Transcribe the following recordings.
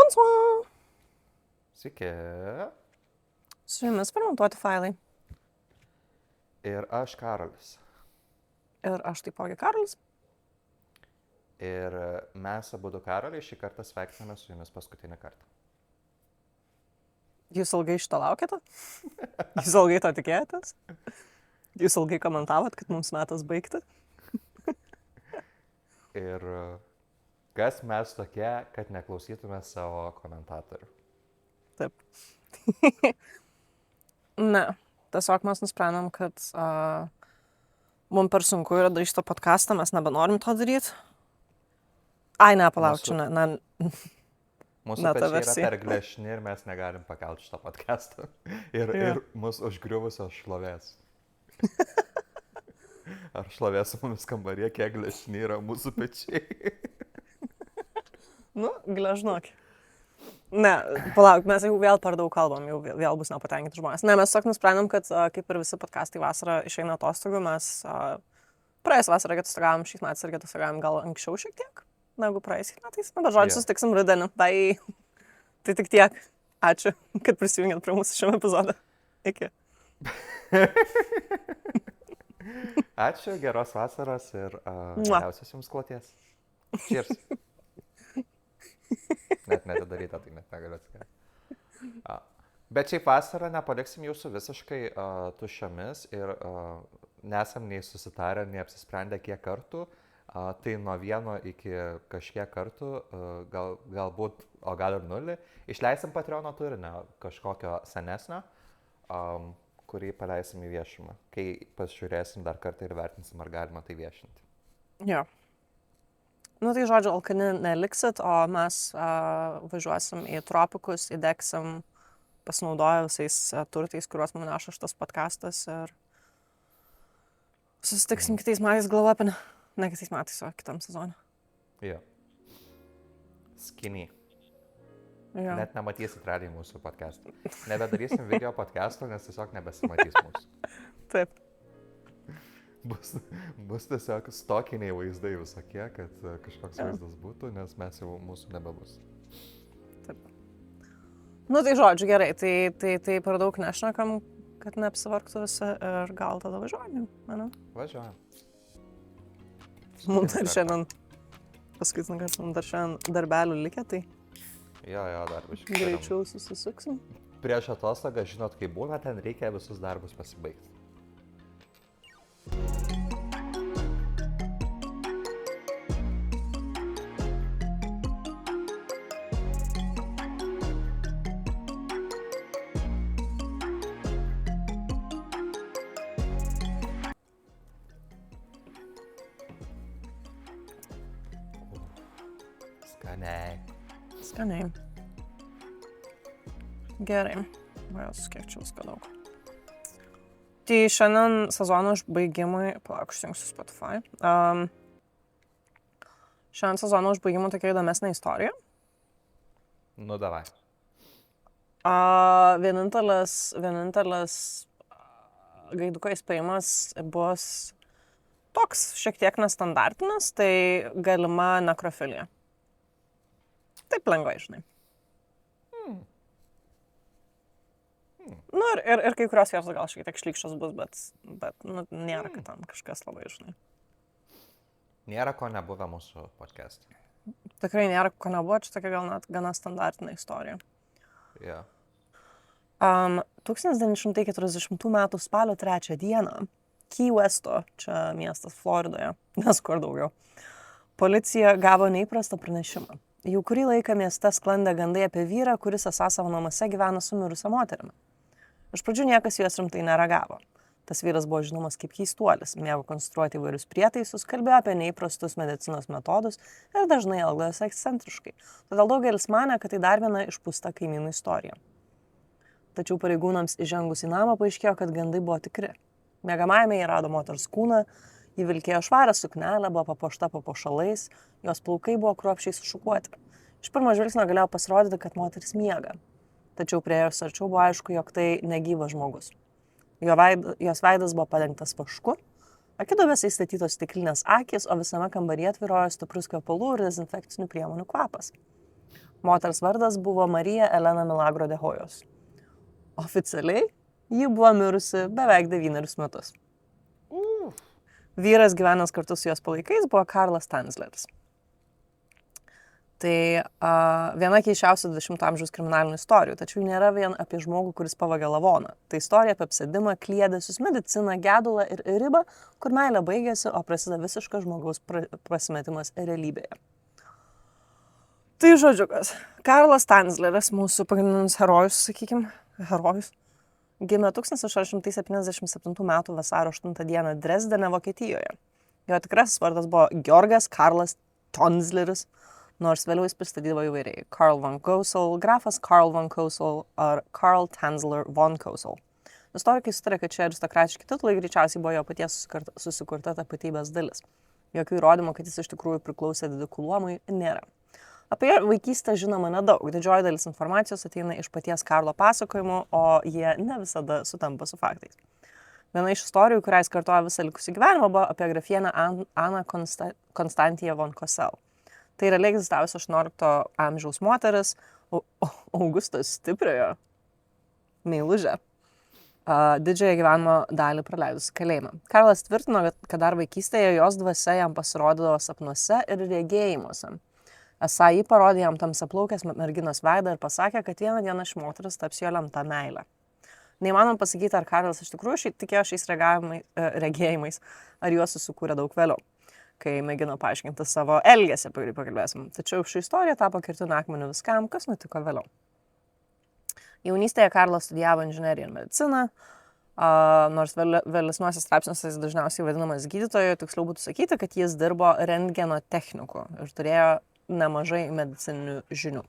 Bonsoir. Sveiki. Su jumis fermentuoti failai. Ir aš Karolis. Ir aš taipogi Karolis. Ir mes abudu Karoliai šį kartą sveikiname su jumis paskutinį kartą. Jūs ilgai šito laukėte? Jūs ilgai to tikėjotės? Jūs ilgai komentavot, kad mums metas baigti? Ir kas mes tokie, kad neklausytume savo komentatorių? Taip. Ne, tiesiog mes nusprendėm, kad mums per sunku yra daryti šitą podcastą, mes nebenorim to daryti. Ai, ne, palauk, čia ne. Mūsų Ne ta pečiai yra versija. per glešni ir mes negalim pakelti šitą podcastą. Ir mus užgriuvusios šlovės. Ar šlovės su mumis kambaryje, kiek glešni yra mūsų pečiai? Nu, gležnok. Ne, palauk, mes jau vėl per daug kalbam, jau vėl bus nepatenkinti žmonės. Ne, mes tiesiog nusprendėm, kad kaip ir visi podcastai vasarą išeina atostogų, mes praėjus vasarą atostogavom, šiais metais irgi atostogavom gal anksčiau šiek tiek, negu praėjusiais metais. Na, bet žodžiu, susitiksim rudenį. Bye. Tai tik tiek. Ačiū, kad prisijungėt prie mūsų šiame epizode. Iki. Ačiū, geros vasaros ir geriausios jums kloties. Cheers. Net netidaryta, tai net negaliu atskirti. Bet šiaip vasarą nepaliksim jūsų visiškai tuščiomis ir nesam nei susitarę, nei apsisprendę kiek kartų. Tai nuo 1 iki kažkiek kartų, galbūt, o gal ir 0, išleisim Patreono turinio kažkokio senesnio, kurį paleisim į viešumą, kai pasižiūrėsim dar kartą ir vertinsim, ar galima tai viešinti. Jo. Nu tai žodžiu, alkani neliksit, o mes važiuosim į tropikus, įdegsim, pasinaudoję visais turtais, kuriuos man neša šitas podcastas ir susitiksim kitais metais Galvapinę. Ne kitais metais, o kitam sezonui. Jo. Skinny. Jo. Net nematysit realiai mūsų podcastą. Nebedarysim video podcast'o, nes tiesiog nebesimatys mūsų. Taip. Bus tiesiog stokiniai vaizdai visokie, kad kažkoks vaizdas būtų, nes mes jau mūsų nebebus. Taip. Nu tai žodžiu, gerai, tai per daug nešnekam, kad neapsivargtų visi ir gal tada važiuojam, manau. Važiuojam. Mums dar šiandien, paskutinį kartą, mums dar šiandien darbelių likę, tai Jo, dar biškai. greičiau susisuksim. Prieš atostogą, žinot, kai būna, ten reikia visus darbus pasibaigti. Skaniai. Skaniai. Gerai. Vajos, kiek čia visko daug. Tai šiandien sezono užbaigimui, palauk, išsijungsiu Spotify. Šiandien sezono užbaigimui tokia įdomesnė istorija. Nu, davai. Vienintelis gaiduko įspėjimas bus toks šiek tiek nestandartinis, tai galima nekrofilija. Taip lengvai, žinai. Nu ir kai kurios vietos gal šiek tiek šlykščios bus, bet nu, nėra, kad ten kažkas labai, žinai. Nėra ko nebuvę mūsų podcast'e. Tikrai nėra ko nebuvo, čia tokia gal net gana standartinė istorija. Jo. 1940 m. spalio 3 dieną Key Westo, čia miestas Floridoje, nes kur daugiau, policija gavo neįprastą pranešimą. Jau kurį laiką mieste sklandė gandai apie vyrą, kuris esą savo namuose gyvena su mirusia moterimi. Iš pradžių niekas juos rimtai nereagavo. Tas vyras buvo žinomas kaip keistuolis, mėgo konstruoti įvairius prietaisus, kalbėjo apie neįprastus medicinos metodus ir dažnai elgdavosi ekscentriškai. Todėl daugelis manė, kad tai dar viena išpūsta kaimynų istorija. Tačiau pareigūnams įžengus į namą paaiškėjo, kad gandai buvo tikri. Miegamajame jie rado moters kūną, ji vilkėjo švarę suknelę, buvo papuošta papuošalais, jos plaukai buvo kruopščiai sušukuoti. Iš pirmo žvilgsnio galėjo pasirodyti, kad moteris miega. Tačiau priėjus arčiau buvo aišku, jog tai negyvas žmogus. Jos veidas buvo padengtas vašku, akidobėse įstatytos stiklinės akys, o visame kambaryje tvyrojo stiprus kvepalų ir dezinfekcinių priemonių kvapas. Moters vardas buvo Marija Elena Milagro de Hoyos. Oficialiai ji buvo mirusi beveik 9 metus. Vyras gyvenęs kartu su jos palaikais buvo Karlas Tanzleris. Tai viena keisčiausių 20 amžiaus kriminalinių istorijų, tačiau nėra vien apie žmogų, kuris pavagė lavoną. Tai istorija apie apsėdimą, kliedesius, mediciną, gedulą ir ribą, kur meilė baigėsi, o prasideda visiškas žmogaus pasimetimas realybėje. Tai žodžiukas. Karlas Tanzleris, mūsų pagrindinis herojus, sakykime, gimė 1877 m. vasario 8 d. Dresdene, Vokietijoje. Jo tikrasis vardas buvo Georgas Karlas Tanzleris, nors vėliau jis pristatydavo įvairiai. Karl von Cosel, grafas Karl von Cosel ar Karl Tanzler von Cosel. Istorikai sutarė, kad šie aristokratiški titulai greičiausiai buvo jo paties susikurta tapatybės dalis. Jokių įrodymų, kad jis iš tikrųjų priklausė didikų luomui, nėra. Apie jo vaikystę žinoma nedaug. Didžioji dalis informacijos ateina iš paties Karlo pasakojimų, o jie ne visada sutampa su faktais. Viena iš istorijų, kurią jis kartojo visą likusį gyvenimą, buvo apie grafienę Aną Konstantiją von Cosel. Tai realiai egzistavusi 18 amžiaus moteris, Augustas Stipriojo meilužė, didžiąją gyvenimo dalį praleidusi kalėjimą. Karlas tvirtino, kad dar vaikystėje jos dvasia jam pasirodydavo sapnuose ir regėjimuose. Esą jį parodė jam tamsiaplaukės merginos veidą ir pasakė, kad vieną dieną ši moteris taps jo lemta meilė. Neįmanom pasakyti, ar Karlas iš tikrųjų tikėjo šiais regėjimais, ar juos susikūrė daug vėliau, kai mėgino paaiškinti savo elgesį, apie kurį pakalbėsim. Tačiau ši istorija tapo kertiniu akmeniu viskam, kas nutiko vėliau. Jaunystėje Karlas studijavo inžineriją ir mediciną, nors vėlesniuose straipsniuose jis dažniausiai vadinamas gydytoju, tiksliau būtų sakyti, kad jis dirbo rentgeno techniku ir turėjo nemažai medicininių žinių.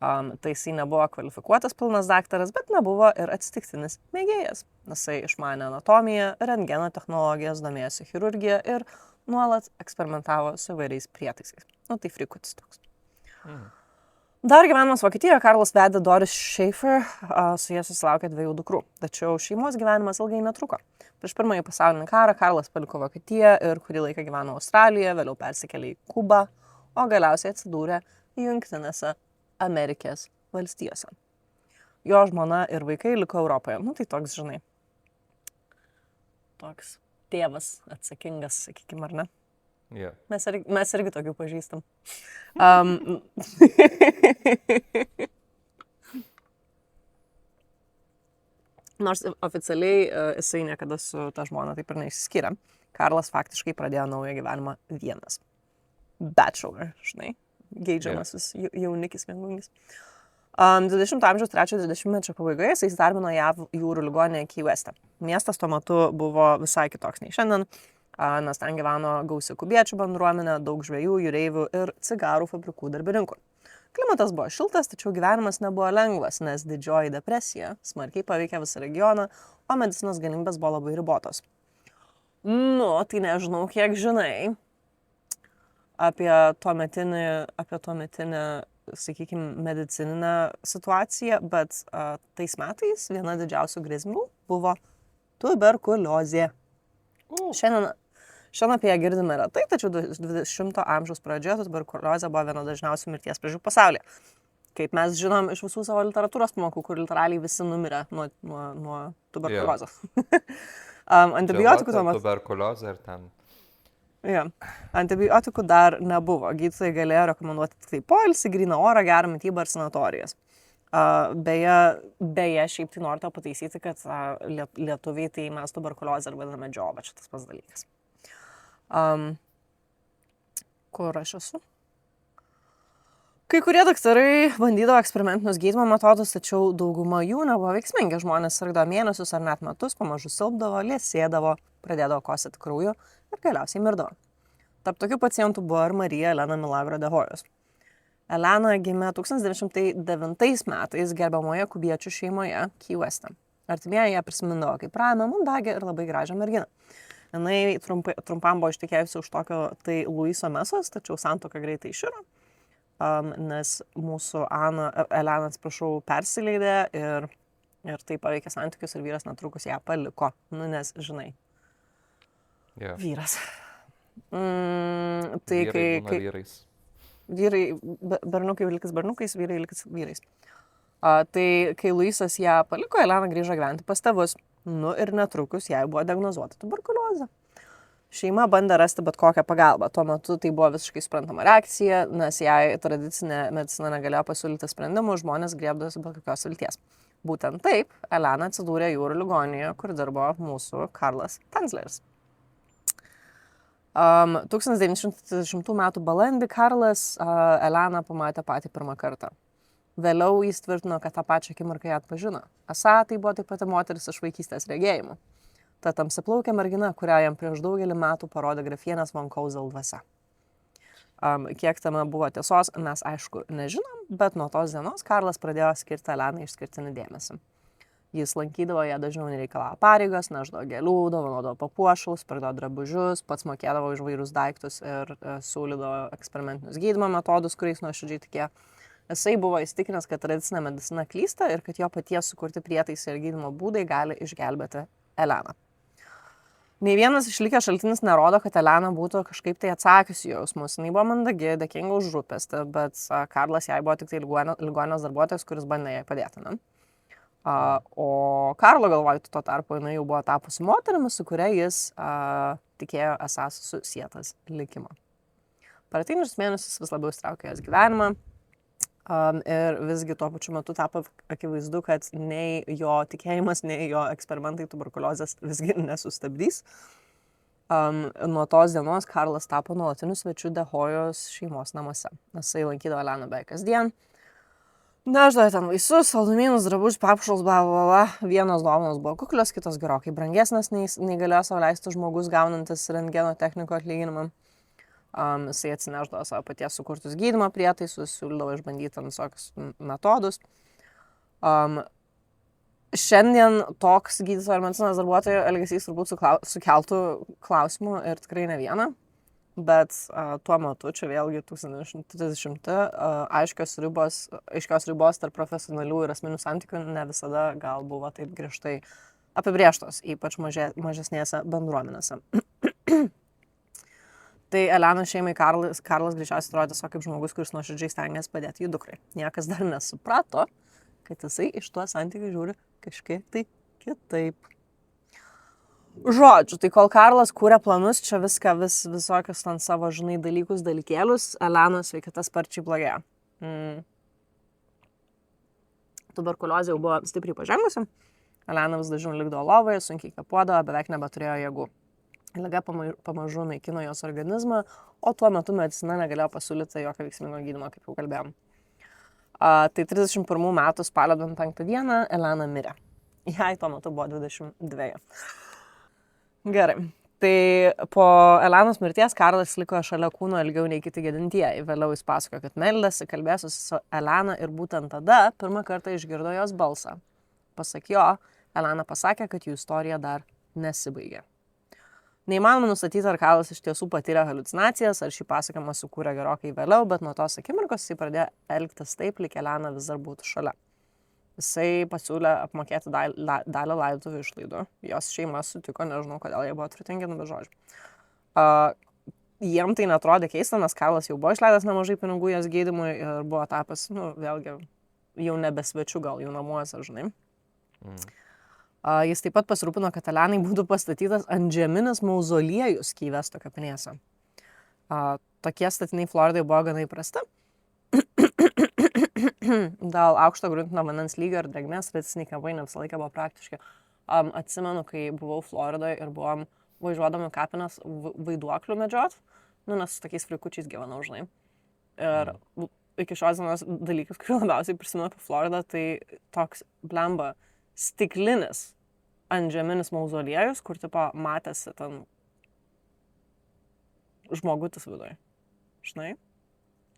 Tai jisai nebuvo kvalifikuotas pilnas daktaras, bet nebuvo ir atsitiktinis mėgėjas. Jisai išmanė anatomiją, rentgeno technologijas, domėjosi chirurgiją ir nuolat eksperimentavo su įvairiais prietaisais. Tai frikutis toks. Dar gyvenimas Vokietijoje Karlas vedė Doris Schaefer, su jie susilaukė 2 dukrų. Tačiau šeimos gyvenimas ilgai netruko. Prieš Pirmąjį pasaulinį karą Karlas paliko Vokietiją ir kurį laiką gyveno Australijoje, vėliau persikėlė į Kubą, o galiausiai atsidūrė Jungtinėse Amerikos valstijose. Jo žmona ir vaikai liko Europoje. Tai toks, žinai, toks tėvas atsakingas, sakykime, ar ne? Yeah. Mes irgi tokių pažįstam. Nors oficialiai jisai niekada su ta žmona taip ir neišsiskyrė. Karlas faktiškai pradėjo naują gyvenimą vienas. Bachelor, žinai, geidžiamasis jaunikis viengungis. 20 amžiaus 3-20 pabaigoje jis įsidarbino JAV jūrų ligoninėje Key Weste. Miestas tuo metu buvo visai kitoks nei šiandien, nes ten gyveno gausi kubiečių bendruomenė, daug žvejų, jūreivių ir cigarų fabrikų darbininkų. Klimatas buvo šiltas, tačiau gyvenimas nebuvo lengvas, nes didžioji depresija smarkiai paveikė visą regioną, o medicinos galimybės buvo labai ribotos. Tai nežinau, kiek žinai apie tuometinę, sakykime, medicininę situaciją, bet tais metais viena didžiausių grėsmių buvo tuberkuliozė. Šiandien apie ją girdime retai, tačiau 20 amžiaus pradžioje tuberkuliozė buvo viena dažniausių mirties priežasčių pasaulyje. Kaip mes žinom iš visų savo literatūros pamokų, kur literaliai visi numirė nuo tuberkuliozės. Antibiotikų tuo metu. Tuberkuliozė ir ten. Antibiotikų dar nebuvo. Gydytojai galėjo rekomenduoti tik tai poilsį, gryną orą, gerą mitybą ir sanatorijas. Beje, šiaip tai noriu tau pataisyti, kad lietuviai tai mes tuberkuliozę ir vadiname džiova, čia tas pats dalykas. Kur aš esu? Kai kurie daktarai bandydavo eksperimentinius gydymo metodus, tačiau dauguma jų nebuvo veiksmingi. Žmonės sirgdavo mėnesius ar net metus, pamažu silpdavo, liesėdavo, pradėdavo kosėti krauju ir galiausiai mirdavo. Tarp tokių pacientų buvo ir Marija Elena Milagro de Hoyos. Elena gimė 1909 metais gerbiamoje kubiečių šeimoje Key Weste. Artimieji ją prisimindavo kaip ramią, mandagę ir labai gražią merginą. Jinai trumpam buvo ištekėjusi už tokio tai Luiso Mesos, tačiau santuoka greitai iširo. Nes mūsų Elena, persileidė ir tai paveikė santykius ir vyras netrukus ją paliko. Nes, žinai, vyras. Tai Vyrai būna vyrais. vyrai, berniukai likis berniukais, vyrai likis vyrais. Tai kai Luisas ją paliko, Elena grįžo gyventi pas tėvus. Nu ir netrukus jai buvo diagnozuota tuberkuliozė. Šeima bandė rasti bet kokią pagalbą. Tuo metu tai buvo visiškai suprantama reakcija, nes jei tradicinė medicina negalėjo pasiūlyti sprendimų, žmonės griebdavosi bet kokios vilties. Būtent taip Elena atsidūrė jūrų ligoninėje, kur dirbo mūsų Karlas Tanzleris. 1930 m. balandį Karlas Eleną pamatė patį pirmą kartą. Vėliau jis tvirtino, kad tą pačią akimirką ją atpažino. Esą tai buvo taip pat moteris iš vaikystės regėjimų. Ta tamsiplaukė mergina, kurią jam prieš daugelį metų parodė grafienės von Kauzel dvasia. Kiek tame buvo tiesos, mes aišku nežinom, bet nuo tos dienos Karlas pradėjo skirti Elenai išskirtinį dėmesį. Jis lankydavo ją dažniau nereikalavo pareigas, neždavo gėlių, dovanodavo papuošalus, pirkdavo drabužius, pats mokėdavo už vairius daiktus ir siūlydavo eksperimentinius gydymo metodus, kuriais nuoširdžiai tikėjo. Jisai buvo įsitikinęs, kad tradicinė medicina klysta ir kad jo paties sukurti prietaisai ir gydymo būdai gali išgelbėti Eleną. Nei vienas išlikęs šaltinis nerodo, kad Elena būtų kažkaip tai atsakiusi jausmus. Jis buvo mandagi, dėkinga už rūpestį, bet Karlas jai buvo tik tai ligoninės darbuotojas, kuris bandė jai padėti. Ne? O Karlo galvoj tuo tarpu jinai jau buvo tapusi moterimi, su kuria jis tikėjo esąs susietas likimą. Per ateinančius mėnesius vis labiau įstraukė jos gyvenimą. Ir visgi tuo pačiu metu tapo akivaizdu, kad nei jo tikėjimas, nei jo eksperimentai tuberkuliozės visgi nesustabdys. Nuo tos dienos Karlas tapo nuolatiniu svečiu Dehojos šeimos namuose. Jisai lankydavo Eleną beveik kasdien. Neždavo ten vaisius, saldumynus, drabužius, papuošalus, bla, bla, bla. Vienos dovanos buvo kuklios, kitos gerokai brangesnės, nei galėjo sau leisti žmogus gaunantis rentgeno technikų atlyginimą. Jisai atsineždavo savo paties sukurtus gydymo prietaisus, siūlydavo išbandyti visokius metodus. Šiandien toks gydytojo ir medicinos darbuotojo elgesys turbūt sukeltų klausimų ir tikrai ne vieną, bet tuo metu, čia vėlgi 1930, aiškios ribos tarp profesionalių ir asmeninių santykių ne visada gal buvo taip griežtai apibrėžtos, ypač mažesnėse bendruomenėse. Tai Elenos šeimai Karlas greičiausiai atrodė tiesiog kaip žmogus, kuris nuoširdžiai stengėsi padėti jų dukrai. Niekas dar nesuprato, kad jisai iš tuo santykių žiūri kažkiek tai kitaip. Žodžiu, tai kol Karlas kūrė planus, čia viską visokius ten savo, žinai, dalykėlius, Elenos sveikata sparčiai blogėjo. Tuberkuliozė jau buvo stipriai pažengusi, Elena vis dažniau likdavo lovoje, sunkiai kvėpuodavo, beveik nebeturėjo jėgų. Liga pamažu naikino jos organizmą, o tuo metu medicina negalėjo pasiūlyti jokio veiksmingo gydymo, kaip jau kalbėjom. Tai 31 metų spalio 25 dieną Elena mirė. Jai tuo metu buvo 22. Gerai. Tai po Elenos mirties Karlas liko šalia kūno ilgiau nei kiti gedintieji. Vėliau jis pasakojo, kad meldėsi, kalbėjosi su Elena ir būtent tada pirmą kartą išgirdo jos balsą. Pasak jo, Elena pasakė, kad jų istorija dar nesibaigė. Neįmanoma nustatyti, ar Karlas iš tiesų patyrė haliucinacijas, ar šį pasakojimą sukūrė gerokai vėliau, bet nuo tos akimirkos jis pradėjo elgtis taip, lyg Elena vis dar būtų šalia. Jisai pasiūlė apmokėti dalį laidotuvių išlaidų. Jos šeima sutiko, nežinau, kodėl jie buvo turtingi, bet žodžiu. Jiem tai netrodė keista, nes Karlas jau buvo išleidęs nemažai pinigų jos gydymui ir buvo tapęs, vėlgi, jau nebesvečiu gal jų namuose, žinai. Jis taip pat pasirūpino, kad Elenai būtų pastatytas antžeminis mauzoliejus Key-Vesto kapinėse. Tokie statiniai Floridai buvo gana įprasti. Dėl aukšto gruntinio vandens lygio ir drėgmės tradiciniai kapai ne visą laiką buvo praktiški. Atsimenu, kai buvau Floridoje ir buvom važiuodami kapines vaiduoklių medžiot, nes su tokiais frikučiais gyvenau, žinai. Ir iki šios dienos dalykas, kurį labiausiai prisimenu apie Floridą, tai toks blemba stiklinis antžeminis mauzoliejus, kur tipo matėsi ten žmogutis viduje. Žinai?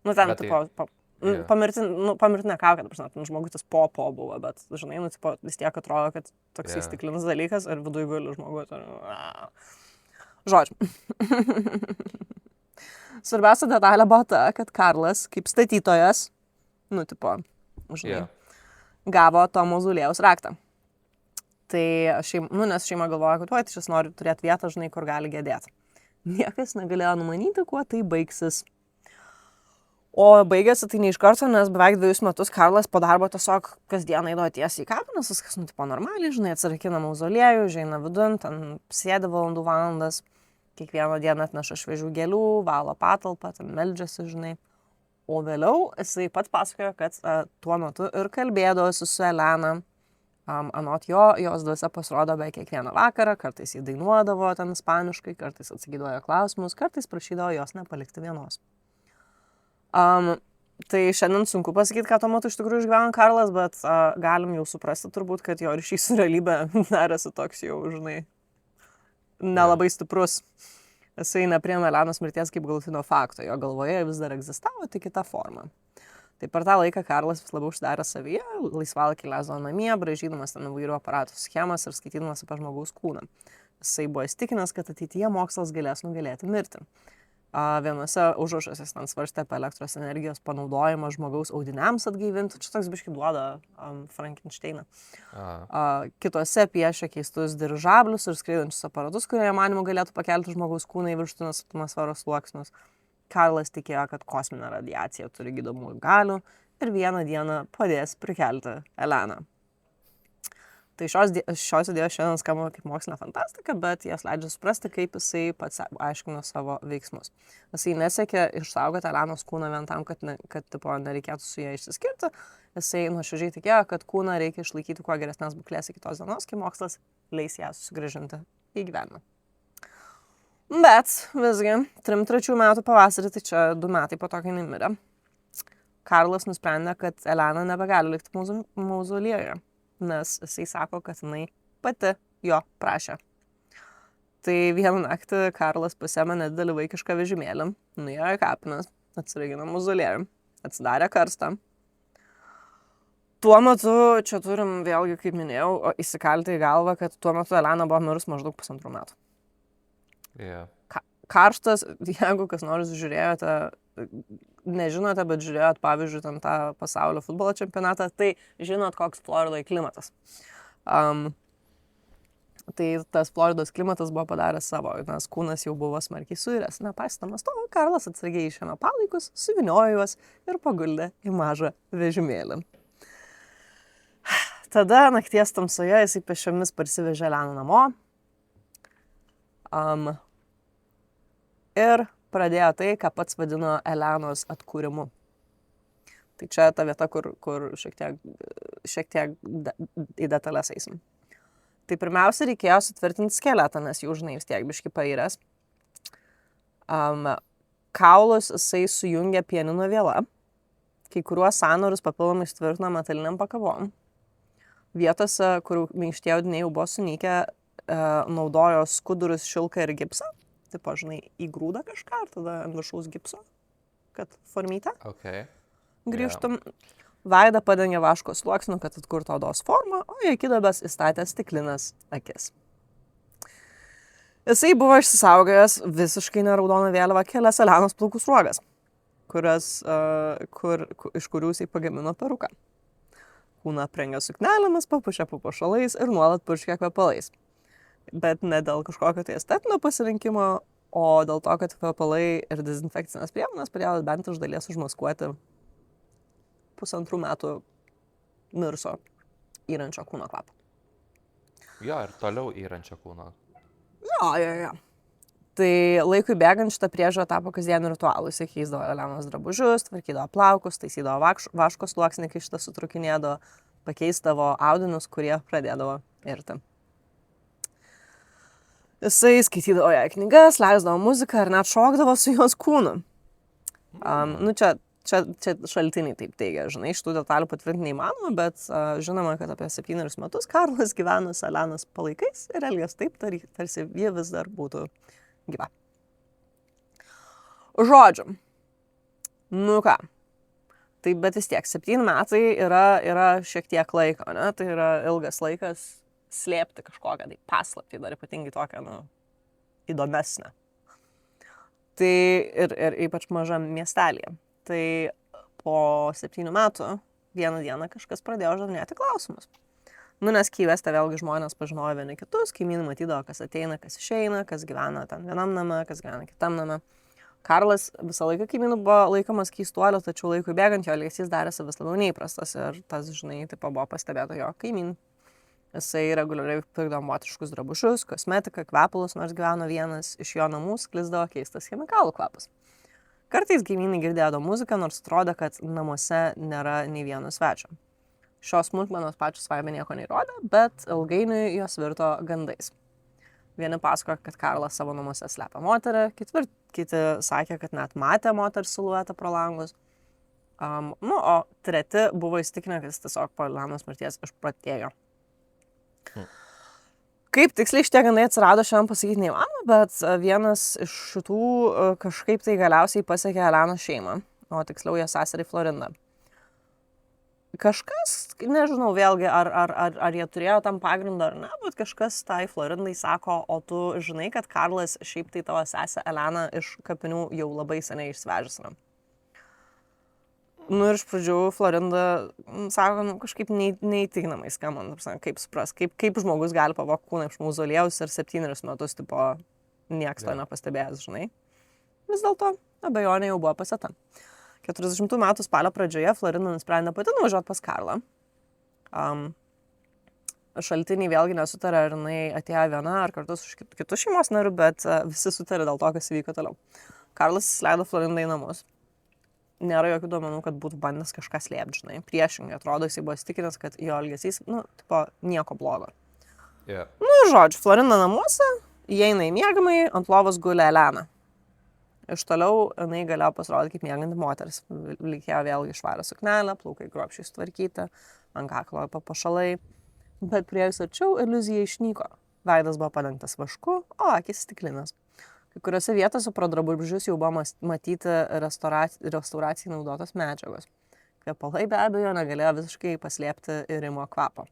Ten tipo pamirtinė kaukė, ten žmogutis po buvo, bet žinai, tipo vis tiek atrodo, kad toks stiklinis dalykas ir viduje guli žmogus. Žodžiu. Svarbiausia detalė buvo ta, kad Karlas, kaip statytojas, tipo, žinai, gavo to mauzoliejaus raktą. Tai nes šeima galvoja, kad šis nori turėti vietą, žinai, kur gali gedėti. Niekas negalėjo numanyti, kuo tai baigsis. O baigėsi tai ne iš karto, nes beveik 2 metus Karlas po darbo tiesiog kasdieną eidavo tiesiai į kapines, viskas nutipo normaliai, žinai, atsirakina mauzoliejų, žaina vidun, ten sėdi valandas, kiekvieną dieną atneša šviežių gėlių, valo patalpą, ten meldžiasi, žinai. O vėliau jisai pats pasakojo, kad tuo metu ir kalbėdavosi su Elena. Anot jo, jos dvasia pasirodo beveik kiekvieną vakarą, kartais jį dainuodavo ten ispaniškai, kartais atsakydavo klausimus, kartais prašydavo jos nepalikti vienos. Tai šiandien sunku pasakyti, ką tuo metu iš tikrųjų išgyveno Karlas, bet galim jau suprasti turbūt, kad jo ryšys su realybė darėsi toks jau, žinai, nelabai stiprus. Jisai nepriėmė Elenos mirties kaip galutinio fakto, jo galvoje vis dar egzistavo, tik kita forma. Tai per tą laiką Karlas vis labiau užsidarė savyje, laisvalaikį leisdavo namie, braižydamas ten įvairių aparatų schemas ir skaitydamas apie žmogaus kūną. Jisai buvo įstikinęs, kad ateityje mokslas galės nugalėti mirtį. Vienose užrašuose ten svarstė apie elektros energijos panaudojimą žmogaus audiniams atgaivinti. Čia toks biškai duoda Frankensteiną. Kitose piešė keistus dirižablius ir skraidančius aparatus, kurie manymų galėtų pakelti žmogaus kūną į viršutinės atmosferos sluoksnius. Karlas tikėjo, kad kosminė radiacija turi gydomųjų galių ir vieną dieną padės prikelti Eleną. Tai šios idėjos šiandien skamba kaip mokslinė fantastika, bet jas leidžia suprasti, kaip jisai pats aiškino savo veiksmus. Jisai nesiekė išsaugoti Elenos kūną vien tam, kad nereikėtų su ją išsiskirti. Jisai nuoširdžiai tikėjo, kad kūną reikia išlaikyti kuo geresnės būklės iki tos dienos, kai mokslas leis ją susigrąžinti į gyvenimą. Bet visgi, 33 metų pavasarį, tai čia 2 metai po to, kai jinai mirė, Karlas nusprendė, kad Elena nebegali likti mauzoliejuje. Nes jisai sako, kad jinai pati jo prašė. Tai vieną naktį Karlas pasiėmė nedidelį vaikišką vežimėlį, nuėjo į kapines, atsiragino mauzoliejų, atsidarė karstą. Tuo metu, čia turim vėlgi, kaip minėjau, įsikalti į galvą, kad tuo metu Elena buvo mirus maždaug 1,5 metų. Yeah. Karštas, jeigu kas nors žiūrėjote, nežinote, bet žiūrėjot, pavyzdžiui, ten tą pasaulio futbolo čempionatą, tai žinot, koks Floridoje klimatas. Tai tas Floridos klimatas buvo padaręs savo, nes kūnas jau buvo smarkiai suiręs. Nepaisydamas to, Karlas atsargiai išėmė palaikus, suviniojo juos ir paguldė į mažą vežimėlį. Tada nakties tamsoje jisai pėsčiomis parsivežė Eleną namo. Ir pradėjo tai, ką pats vadino Elenos atkūrimu. Tai čia ta vieta, kur šiek tiek į detalės eisim. Tai pirmiausia, reikėjo sutvirtinti skeletą, nes jau, žinai, vis tiek biški pairęs. Kaulus jisai sujungė pianino viela, kai kuriuos sąnarius papildomai sutvirtino metaliniam pakabom. Vietose, kur minkštieji audiniai jau buvo sunykę, naudojo skudurus, šilką ir gipsą. Tipo, žinai, įgrūda kažką ir tada ant viršaus gipso, kad formytę grįžtum. Yeah. Veidą padengė vaško sluoksniu, kad atkurtų odos formą, o į akidobes įstatė stiklinas akis. Jisai buvo išsisaugojęs visiškai neraudoną vėliavą kelias Elenos plaukų sruogas, iš kurių jisai pagamino peruką. Kūną aprengė suknelėmis, papuošė papuošalais ir nuolat purškė kvepalais. Bet ne dėl kažkokio tai estetinio pasirinkimo, o dėl to, kad kvepalai ir dezinfekcinės priemonės padėjo bent iš dalies užmaskuoti 1,5 metų mirusio yrančio kūno kvapą. Jo, ir toliau yrančio kūno. Jo. Tai laikui bėgant šitą priežiūrą tapo kasdieniu ritualu. Jis keisdavo Elenos drabužius, tvarkydavo plaukus, taisydavo vaško sluoksnį, kai šitą sutrukinėdavo, pakeisdavo audinius, kurie pradėdavo irti. Jisai skaitydavo ją knygas, leisdavo muziką ir net šokdavo su jos kūnu. Čia šaltiniai taip teigia, žinai, šitų detalių patvirtinti neįmanoma, bet žinoma, kad apie 7 metus Karlas gyveno su Elenos palaikais ir elgės taip, tarsi jie vis dar būtų gyva. Žodžiu, nu ką, tai bet vis tiek 7 metai yra šiek tiek laiko, ne? Tai yra ilgas laikas slėpti kažkokią tai paslaptį, dar ypatingai tokią, įdomesnę. Tai ir ypač mažam miestelėje. Tai po 7 metų vieną dieną kažkas pradėjo uždavinėti klausimus. Nes Kyveste vėlgi žmonės pažinojo vieni kitus, kaimynai matydavo, kas ateina, kas išeina, kas gyvena ten vienam name, kas gyvena kitam name. Karlas visą laiką kaimynų buvo laikomas keistuoliu, tačiau laikui bėgant jo elgesys darėsi vis labiau neįprastas ir tas, žinai, taip buvo pastebėta jo kaimynų. Jisai reguliariai pirkdavo moteriškus drabužius, kosmetiką, kvepalus, nors gyveno vienas, iš jo namų sklisdavo keistas chemikalų kvapas. Kartais kaimynai girdėjo muziką, nors atrodė, kad namuose nėra nei vieno svečio. Šios smulkmenos pačios savaime nieko neįrodė, bet ilgainiui jos virto gandais. Vieni pasakojo, kad Karlas savo namuose slepia moterį, kiti sakė, kad net matė moters siluetą pro langus. O treti buvo įsitikinę, kad jis tiesiog po Elenos mirties išprotėjo. Kaip tiksliai šitie gandai atsirado, šiandien pasakyti neįmanoma, bet vienas iš šitų kažkaip tai galiausiai pasiekė Elenos šeimą, o tiksliau jos seserį Florindą. Kažkas, nežinau vėlgi, ar jie turėjo tam pagrindą ar ne, bet kažkas tai Florindai sako, o tu žinai, kad Karlas šiaip tai tavo sesę Eleną iš kapinių jau labai seniai išsivežęs yra. Ir iš pradžių Florinda sako, kažkaip neįtikinamai skambant, kaip supras, kaip žmogus gali pavogti kūną iš mauzoliejaus ir 7 metus, tipo, nieks to nepastebėjęs, žinai. Vis dėlto abejonė jau buvo pasėta. 40 metų spalio pradžioje Florinda nusprendė pati nuvažiuoti pas Karlą. Šaltiniai vėlgi nesutarė, ar jinai atėjo viena ar kartu su kitu šeimos nariu, bet visi sutarė dėl to, kas įvyko toliau. Karlas įsileido Florindą į namus. Nėra jokių duomenų, kad būtų bandęs kažką slėpti, žinai. Priešingai, atrodo, jisai buvo įsitikinęs, kad jo elgesys, nieko blogo. Yeah. Žodžiu, Florinda namuose, įeina į miegamąjį, ant lovos guli Elena. Iš toliau jinai galėjo pasirodyti kaip mieganti moteris. Likėjo vėlgi švarą suknelę, plaukai kruopščiai sutvarkyti, ant kaklo papuošalai. Bet priėjus arčiau, iliuzija išnyko. Veidas buvo padengtas vašku, o akys stiklinas. Kai kuriuose vietose pro drabužius jau buvo matyti restauracijai naudotos medžiagos. Kvepalai be abejo negalėjo visiškai paslėpti irimo kvapo.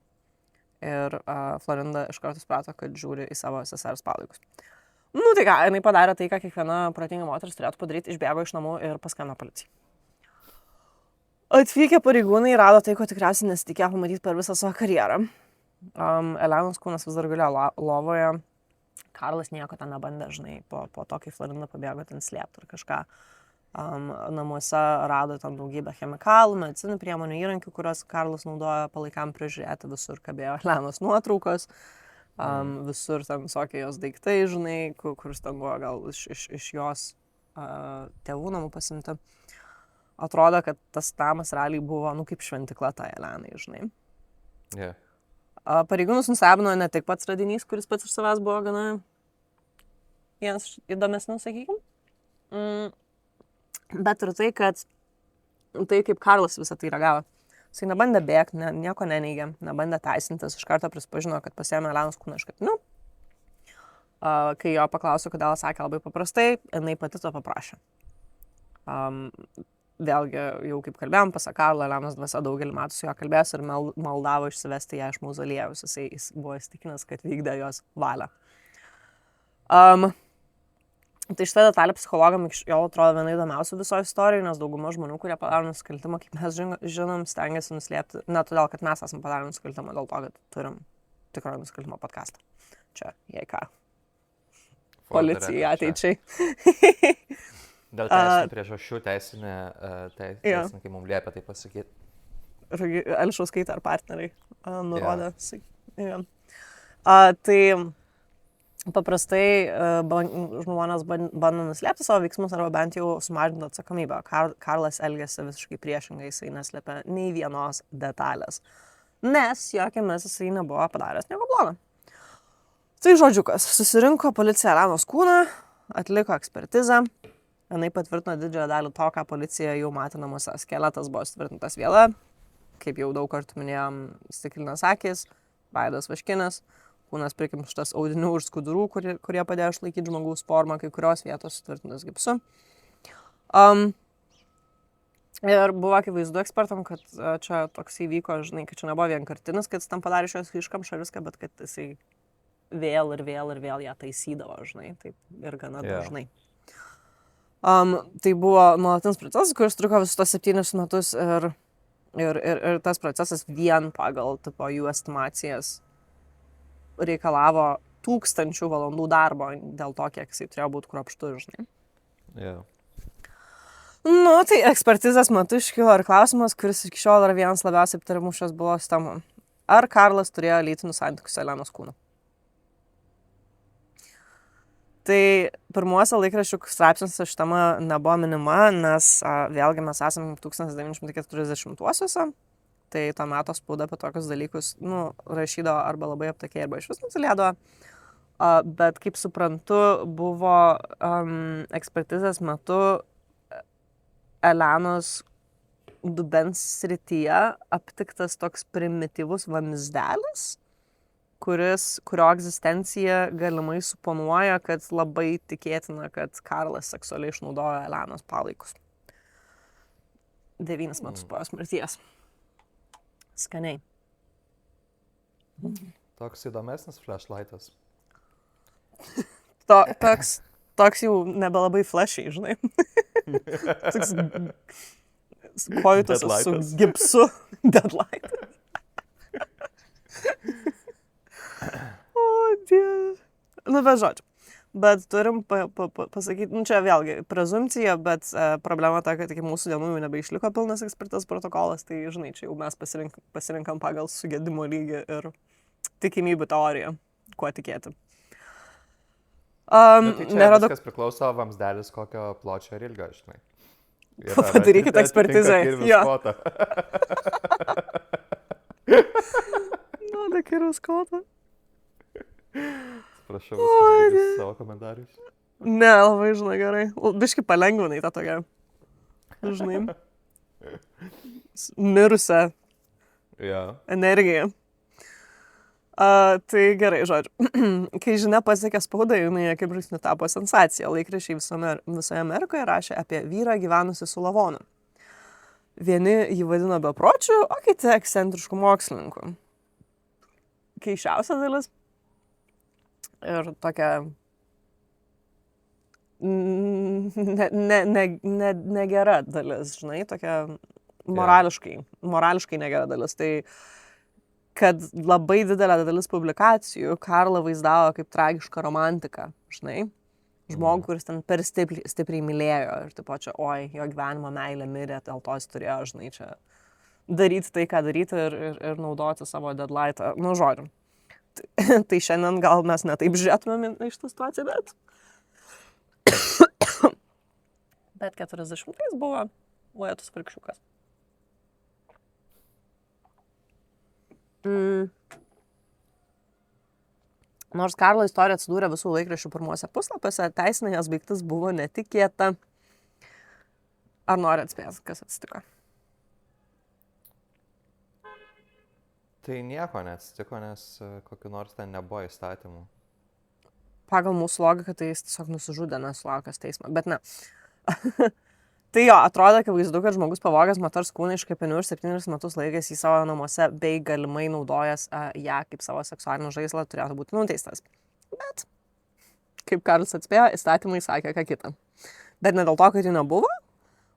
Ir Florinda iš karto suprato, kad žiūri į savo sesers palaikus. Tai ką, jinai padarė tai, ką kiekviena protinga moteris turėtų padaryti, išbėgo iš namų ir paskambino policijai. Atvykę pareigūnai rado tai, ko tikriausiai nesitikėjo pamatyti per visą savo karjerą. Elenos kūnas vis dar gulėjo lovoje. Karlas nieko ten nebandė, žinai, po to, kai Florinda pabėgo ten slėpti ar kažką. Namuose rado ten daugybę chemikalų, medicininių priemonių, įrankių, kuriuos Karlas naudojo palaikam prižiūrėti, visur kabėjo Elenos nuotraukos. Visur ten visokie jos daiktai, žinai, kuris ten buvo gal iš jos tėvų namų pasimti. Atrodo, kad tas namas realiai buvo, kaip šventikla tai Elenai, žinai. Yeah. Pareigūnus nustebino ne tik pats radinys, kuris pats iš savęs buvo gana vienas įdomesnių, sakykim. Bet ir tai, kad tai kaip Karlas visą tai reagavo. Jisai nebandė bėgti, nieko neneigė, nebandė teisintis, iš karto prisipažino, kad pasiėmė Elenos kūną iš kapinių. Kai jo paklausė, kodėl, sakė labai paprastai, jinai pati to paprašė. Vėlgi, jau kaip kalbėjom, pasak Karlo, Elenos dvasia daugelį metų su juo kalbės ir maldavo išsivesti ją iš mauzoliejaus. Jis buvo įsitikinęs, kad vykdė jos valią. Tai šitą detalę psichologam iki šiol atrodo viena įdomiausių visoje istorijoje, nes dauguma žmonių, kurie padaro nusikaltimą, kaip mes žinom, stengiasi nuslėpti, ne todėl, kad mes esame padarę nusikaltimą, dėl to, kad turim tikro nusikaltimo podcastą. Čia, jei ką. Policija ateičiai. Dėl teisinių priežasčių teisininkai mums liepia tai pasakyti. Ališauskaitė ar partneriai nurodė. Yeah. Tai paprastai žmonės bando nuslėpti savo veiksmus arba bent jau sumažinti atsakomybę. Karlas elgėsi visiškai priešingai, jisai neslėpė nei vienos detalės, nes jokiamis jisai nebuvo padaręs nieko blogo. Tai žodžiukas, susirinko policija Elenos kūną, atliko ekspertizę, jinai patvirtino didžiąją dalį to, ką policija jau matė namuose. Skeletas buvo sutvirtintas viela, kaip jau daug kartų minėjom, stiklinės akys, veidas vaškinis, kūnas prikimštas audinių ir skudurų, kurie padėjo išlaikyti žmogaus formą, kai kurios vietos sutvirtintas gipsu. Ir buvo akivaizdu ekspertam, kad čia toks įvyko, žinai, kad čia nebuvo vienkartinis, kad jis tam padarė šios iškamšą viską, bet kad jisai vėl ją taisydavo, žinai, taip ir gana dažnai. Tai buvo nuolatinis procesas, kuris truko visus tos 7 metus ir tas procesas vien pagal tipo jų estimacijas reikalavo 1000 valandų darbo dėl to, kiek jisai turėjo būti kruopštus, žinai. Yeah. Nu, tai ekspertizės metu iškilo ir klausimas, kuris iki šiol yra vienas labiausiai aptariamų šios bylos temų. Ar Karlas turėjo lytinių santykių su Elenos kūnu? Tai pirmuose laikraščių straipsniuose ši tema nebuvo minima, nes vėlgi mes esame 1940-uosiuose, tai to meto spauda apie tokius dalykus rašydavo arba labai aptakiai, arba iš vis nutylėdavo. Bet kaip suprantu, buvo ekspertizės metu Elenos dubens srityje aptiktas toks primityvus vamzdelis, kurio egzistencija galimai suponuoja, kad labai tikėtina, kad Karlas seksualiai išnaudojo Elenos palaikus. 9 metus po jos mirties. Skaniai. Toks įdomesnis flashlightas. Toks jau nebelabai flashy, žinai. Toks pojūtas su gipsu. Deadlightas. O, Dieve. Bet žodžiu. Bet turim pasakyti, čia vėlgi prezumpcija, bet problema ta, kad iki mūsų dienų jau nebeišliko pilnas ekspertas protokolas, tai žinai, čia jau mes pasirinkam pagal sugedimo lygį ir tikimybių teoriją, kuo tikėti. Tai čia viskas priklauso vamzdelis kokio pločio ir ilgio, žinai. Padarykit ekspertizę. Da kirvis kotą. Prašau, visus savo komentarius. Ne, labai, žinai, gerai. Biški palengvinai tą tokią, žinai, mirusią energiją. Tai gerai, žodžiu. Kai žinia pasiekė spaudą, jinai akibrėžsniu tapo sensacija. Laikraščiai visoje Amerikoje rašė apie vyrą gyvenusi su lavonu. Vieni jį vadino bepročiu, o kiti ekscentrišku mokslininku. Keisčiausia dalis ir tokia negera dalis, žinai, tokia morališkai negera dalis. Tai kad labai didelė dalis publikacijų Karlą vaizdavo kaip tragišką romantiką, žinai. Žmogų, kuris ten per stipriai mylėjo ir taip pat čia, oi, jo gyvenimo meilė mirė, dėl to jis turėjo, žinai, čia daryti tai, ką daryti ir naudoti savo deadlightą. Nu, žodžiu. Tai šiandien gal mes ne taip žiūrėtumėm į šitą situaciją, bet 40-ais buvo Uojatus Virkščiukas. Nors Karlo istorija atsidūrė visų laikraščių pirmuose puslapiuose, teisinė jos baigtis buvo netikėta. Ar nori atspėti, kas atsitiko? Tai nieko neatsitiko, nes kokiu nors ten nebuvo įstatymų. Pagal mūsų logiką, tai jis tiesiog nusižudė, nesulaukęs teismo, bet ne. Tai jo, atrodo akivaizdu, kad žmogus pavogęs moters kūną iš kapinių ir 7 metus laikęs į savo namuose bei galimai naudojęs ją kaip savo seksualinį žaislą turėtų būti nuteistas. Bet, kaip Karlas atspėjo, įstatymai sakė ką kitą. Bet ne dėl to, kad jų nebuvo,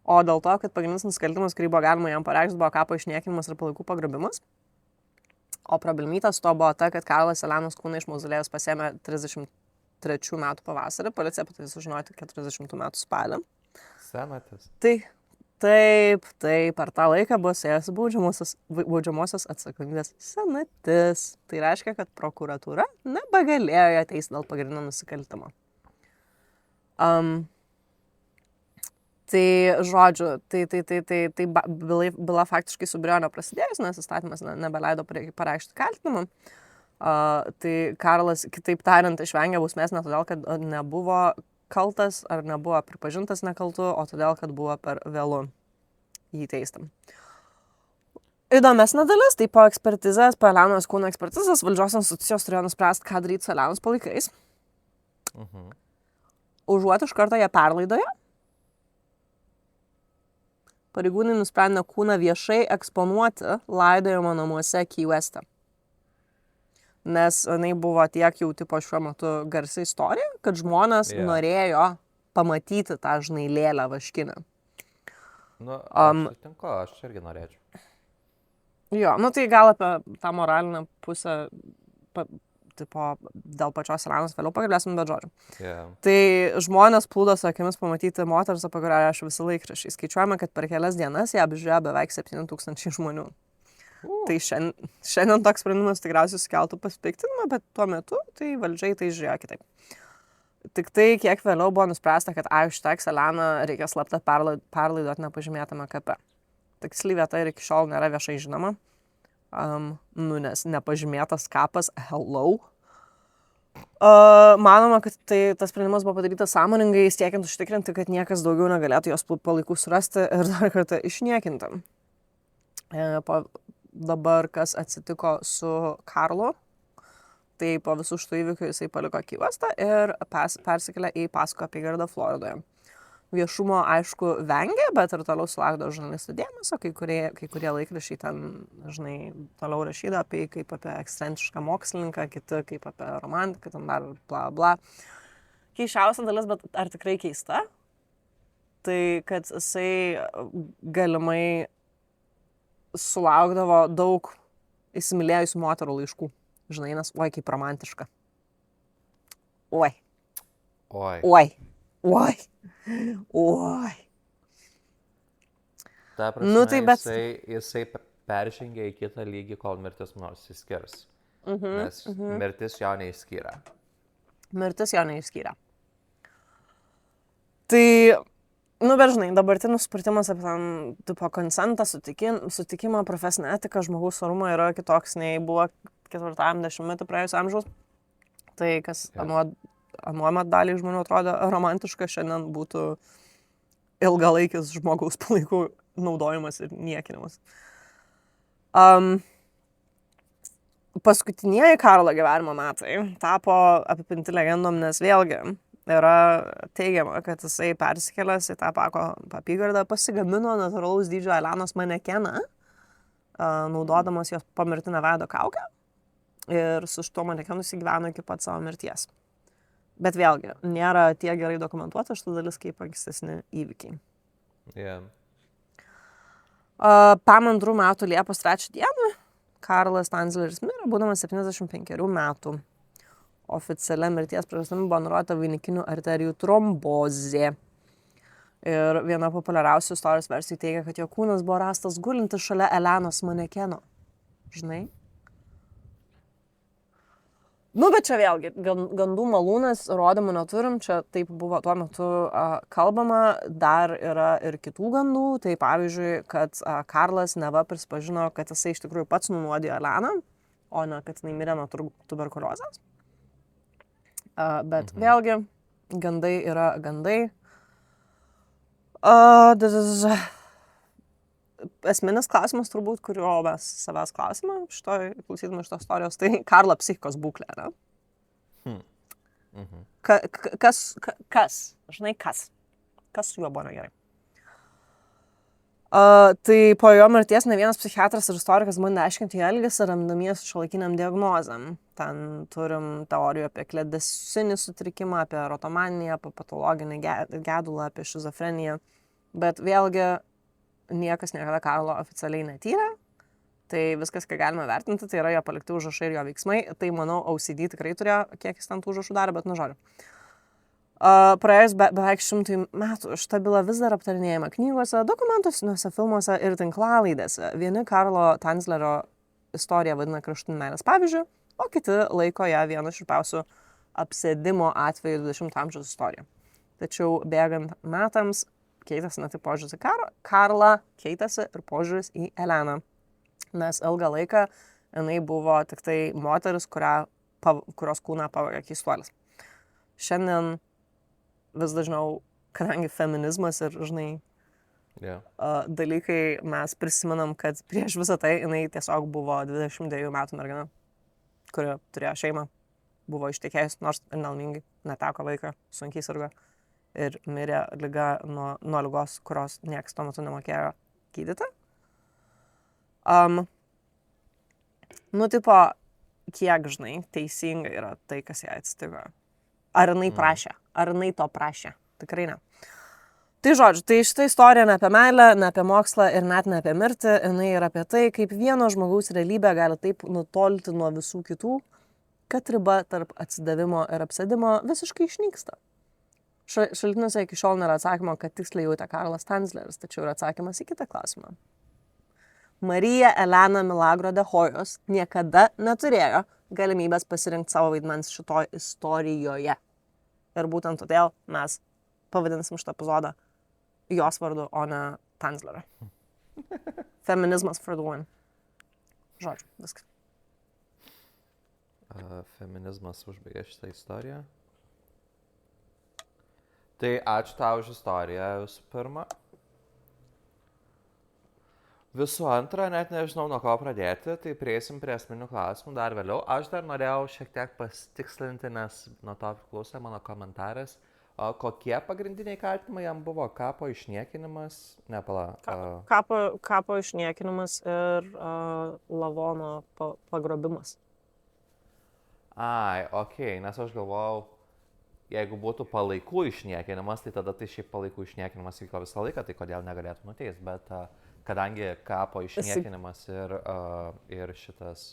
o dėl to, kad pagrindinis nusikaltimas, kurį buvo galima jam pareikšti, buvo kapo išniekinimas ir palaikų pagrobimas. O problemytas to buvo ta, kad Karlas Elenos kūną iš mauzolėjaus pasiėmė 33 metų pavasarį, policija apie tai sužinojo 40 metų spalį. Senatis. Taip, per tą laiką buvo sėjęs baudžiamosios atsakomybės senatis. Tai reiškia, kad prokuratūra nebegalėjo ją teisti dėl pagrindinio nusikaltimo. Tai žodžiu, tai byla faktiškai subyrėjo neprasidėjus, nes įstatymas nebeleido pareikšti kaltinimą. Tai Karlas, kitaip tariant, išvengė bausmės ne todėl, kad nebuvo kaltas ar nebuvo pripažintas nekaltu, o todėl, kad buvo per vėlu jį teisti. Įdomesnė dalis, tai po ekspertizės, po Elenos kūno ekspertizės, valdžios institucijos turėjo nuspręsti, ką daryti su Elenos palaikais. Užuot iš karto ją perlaidojo, pareigūnai nusprendė kūną viešai eksponuoti laidojimo namuose Key Weste. Nes jinai buvo tiek jau tipo šiuo metu garsi istorija, kad žmonės norėjo pamatyti tą, žinai, lėlę vaškinę. Nu, aš sutinku, aš irgi norėčiau. Jo, nu tai gal apie tą moralinę pusę tipo, dėl pačios Elenos vėliau pakalbėsim, bet žodžiu. Yeah. Tai žmonės plūdo su akimis pamatyti moters, apie kurią rašo visi laikraščiai. Skaičiuojame, kad per kelias dienas ją apžiūrėjo beveik 7000 žmonių. Tai šiandien toks sprendimas tikriausiai sukeltų pasipiktinimą, bet tuo metu tai valdžiai tai žiūrėjo kitaip. Tik tai, kiek vėliau buvo nuspręsta, kad užteks Eleną reikia slapta perlaidoti nepažymėtame kape. Tiksliai vieta ir iki šiol nėra viešai žinoma. Nes nepažymėtas kapas, hello. Manoma, kad tas sprendimas buvo padarytas sąmoningai, siekiant užtikrinti, kad niekas daugiau negalėtų jos palaikų surasti ir dar kartą išniekinti. Dabar, kas atsitiko su Karlu, tai po visų šitų įvykių jisai paliko Key Westą ir persikėlė į Pasco apygardą Floridoje. Viešumo, aišku, vengė, bet ir toliau sulaukdavo žurnalistų dėmesio, kai kurie laikraščiai ten, žinai, toliau rašydavo apie kaip apie ekscentrišką mokslininką, kiti kaip apie romantiką, ten dar bla bla. Keisčiausia dalis, bet ar tikrai keista, tai kad jisai galimai sulaukdavo daug įsimylėjusių moterų laiškų, žinai, nes oi kaip romantiška. Oi. Ta prasme, tai bet... jisai peržengė į kitą lygį, kol mirtis nors įskirs. Nes mirtis jo neišskyrė. Tai, bet žinai, dabartinis supratimas apie ten, tipo, konsentą, sutikimą, profesinę etiką, žmogaus orumą yra kitoks nei buvo 40-metį praėjusio amžiaus. Tai, kas anuomet daliai žmonių atrodo romantiška, šiandien būtų ilgalaikis žmogaus palaikų naudojimas ir niekinimas. Paskutinieji Karlo gyvenimo metai tapo apipinti legendom, nes vėlgi yra teigiama, kad jisai persikėlęs į tą Pasco apygardą pasigamino natūralaus dydžio Elenos manekeną, naudodamas jos pomirtinę veido kaukę ir su šituo manekenu įsigyveno iki pat savo mirties. Bet vėlgi, nėra tiek gerai dokumentuota šitą dalis kaip ankstesni įvykiai. Yeah. Pam 2 metų Liepos 3 dieną Karlas Tanzleris mirė, būdamas 75 metų. Oficialia mirties priežastimi buvo nurodyta vainikinių arterijų trombozė. Ir viena populiariausių istorijos versijų teigia, kad jo kūnas buvo rastas gulintis šalia Elenos manekeno. Žinai? Bet čia vėlgi, gandų malūnas, rodymų neturim, čia taip buvo tuo metu kalbama, dar yra ir kitų gandų, tai pavyzdžiui, kad Karlas neva prisipažino, kad jisai iš tikrųjų pats nunuodijo Eleną, o ne kad jinai mirė nuo tuberkuliozės. Bet vėlgi, gandai yra gandai. Esminis klausimas turbūt, kurio mes savęs klausime, klausydami šitos istorijos, tai Karlo psichikos būklė, ne? Kas? Žinai, kas? Kas su juo buvo negerai? Tai po jo mirties ne vienas psichiatras ir istorikas bandė aiškinti jo elgesį, remdamiesi šiuolaikiniam diagnozėm. Ten turim teorijų apie kledesinį sutrikimą, apie erotomaniją, apie patologinį gedulą, apie šizofreniją. Bet vėlgi niekas niekada Karlo oficialiai netyrė. Tai viskas, ką galime vertinti, tai yra jo palikti užrašai ir jo veiksmai. Tai, manau, OCD tikrai turėjo, kiek jis ten tų užrašų darė, bet žodžiu. Praėjus beveik 100 metų šita byla vis dar aptarinėjama knygose, dokumentuose, filmuose ir tinklalaidėse. Vieni Karlo Tanzlerio istoriją vadina kraštutiniu meilės pavyzdžiu, o kiti laiko ją vienu šiurpiausių apsėdimo atveju 20 amžiaus istoriją. Tačiau bėgant metams keitėsi ne tik požiūris į Karlą, keitėsi ir požiūris į Eleną. Nes ilgą laiką jinai buvo tik tai moteris, kurios kūną pavogė keistuolis. Šiandien vis dažniau, kadangi feminizmas ir, žinai, dalykai, mes prisimenam, kad prieš visą tai jinai tiesiog buvo 22 metų mergina, kuri turėjo šeimą, buvo ištekėjus, nors ir nelaimingai, neteko vaiką, sunkiai sirgo. Ir mirė liga nuo ligos, kurios niekas tuo metu nemokėjo gydyti. Tipo, kiek, žinai, teisinga yra tai, kas jai atsitiko. Ar jinai prašė? Ar jinai to prašė? Tikrai ne. Tai žodžiu, tai šita istorija ne apie meilę, ne apie mokslą ir net ne apie mirtį. Jinai yra apie tai, kaip vieno žmogaus realybė gali taip nutolti nuo visų kitų, kad riba tarp atsidavimo ir apsėdimo visiškai išnyksta. Šaltiniuose iki šiol nėra atsakymo, kad tiksliai jautė Karlas Tanzleris, tačiau yra atsakymas į kitą klausimą. Marija Elena Milagro de Hoyos niekada neturėjo galimybės pasirinkti savo vaidmens šitoje istorijoje. Ir būtent todėl mes pavadinsim šitą epizodą jos vardu, o ne Tanzlerio. Feminizmas for the win. Žodžiu, viskas. Feminizmas užbaigė šitą istoriją. Tai ačiū tau už istoriją visų pirma. Visų antra, net nežinau nuo ko pradėti, tai prieisim prie esminių klausimų dar vėliau. Aš dar norėjau šiek tiek pasitikslinti, nes nuo to priklausė mano komentaras. Kokie pagrindiniai kaltinimai jam buvo? Kapo išniekinimas? Kapo išniekinimas ir lavono pagrobimas. Ai, okei, nes aš galvojau, jeigu būtų palaikų išniekinimas, tai tada tai šiaip palaikų išniekinimas vyko visą laiką, tai kodėl negalėtų nuteisti, bet kadangi kapo išniekinimas ir šitas,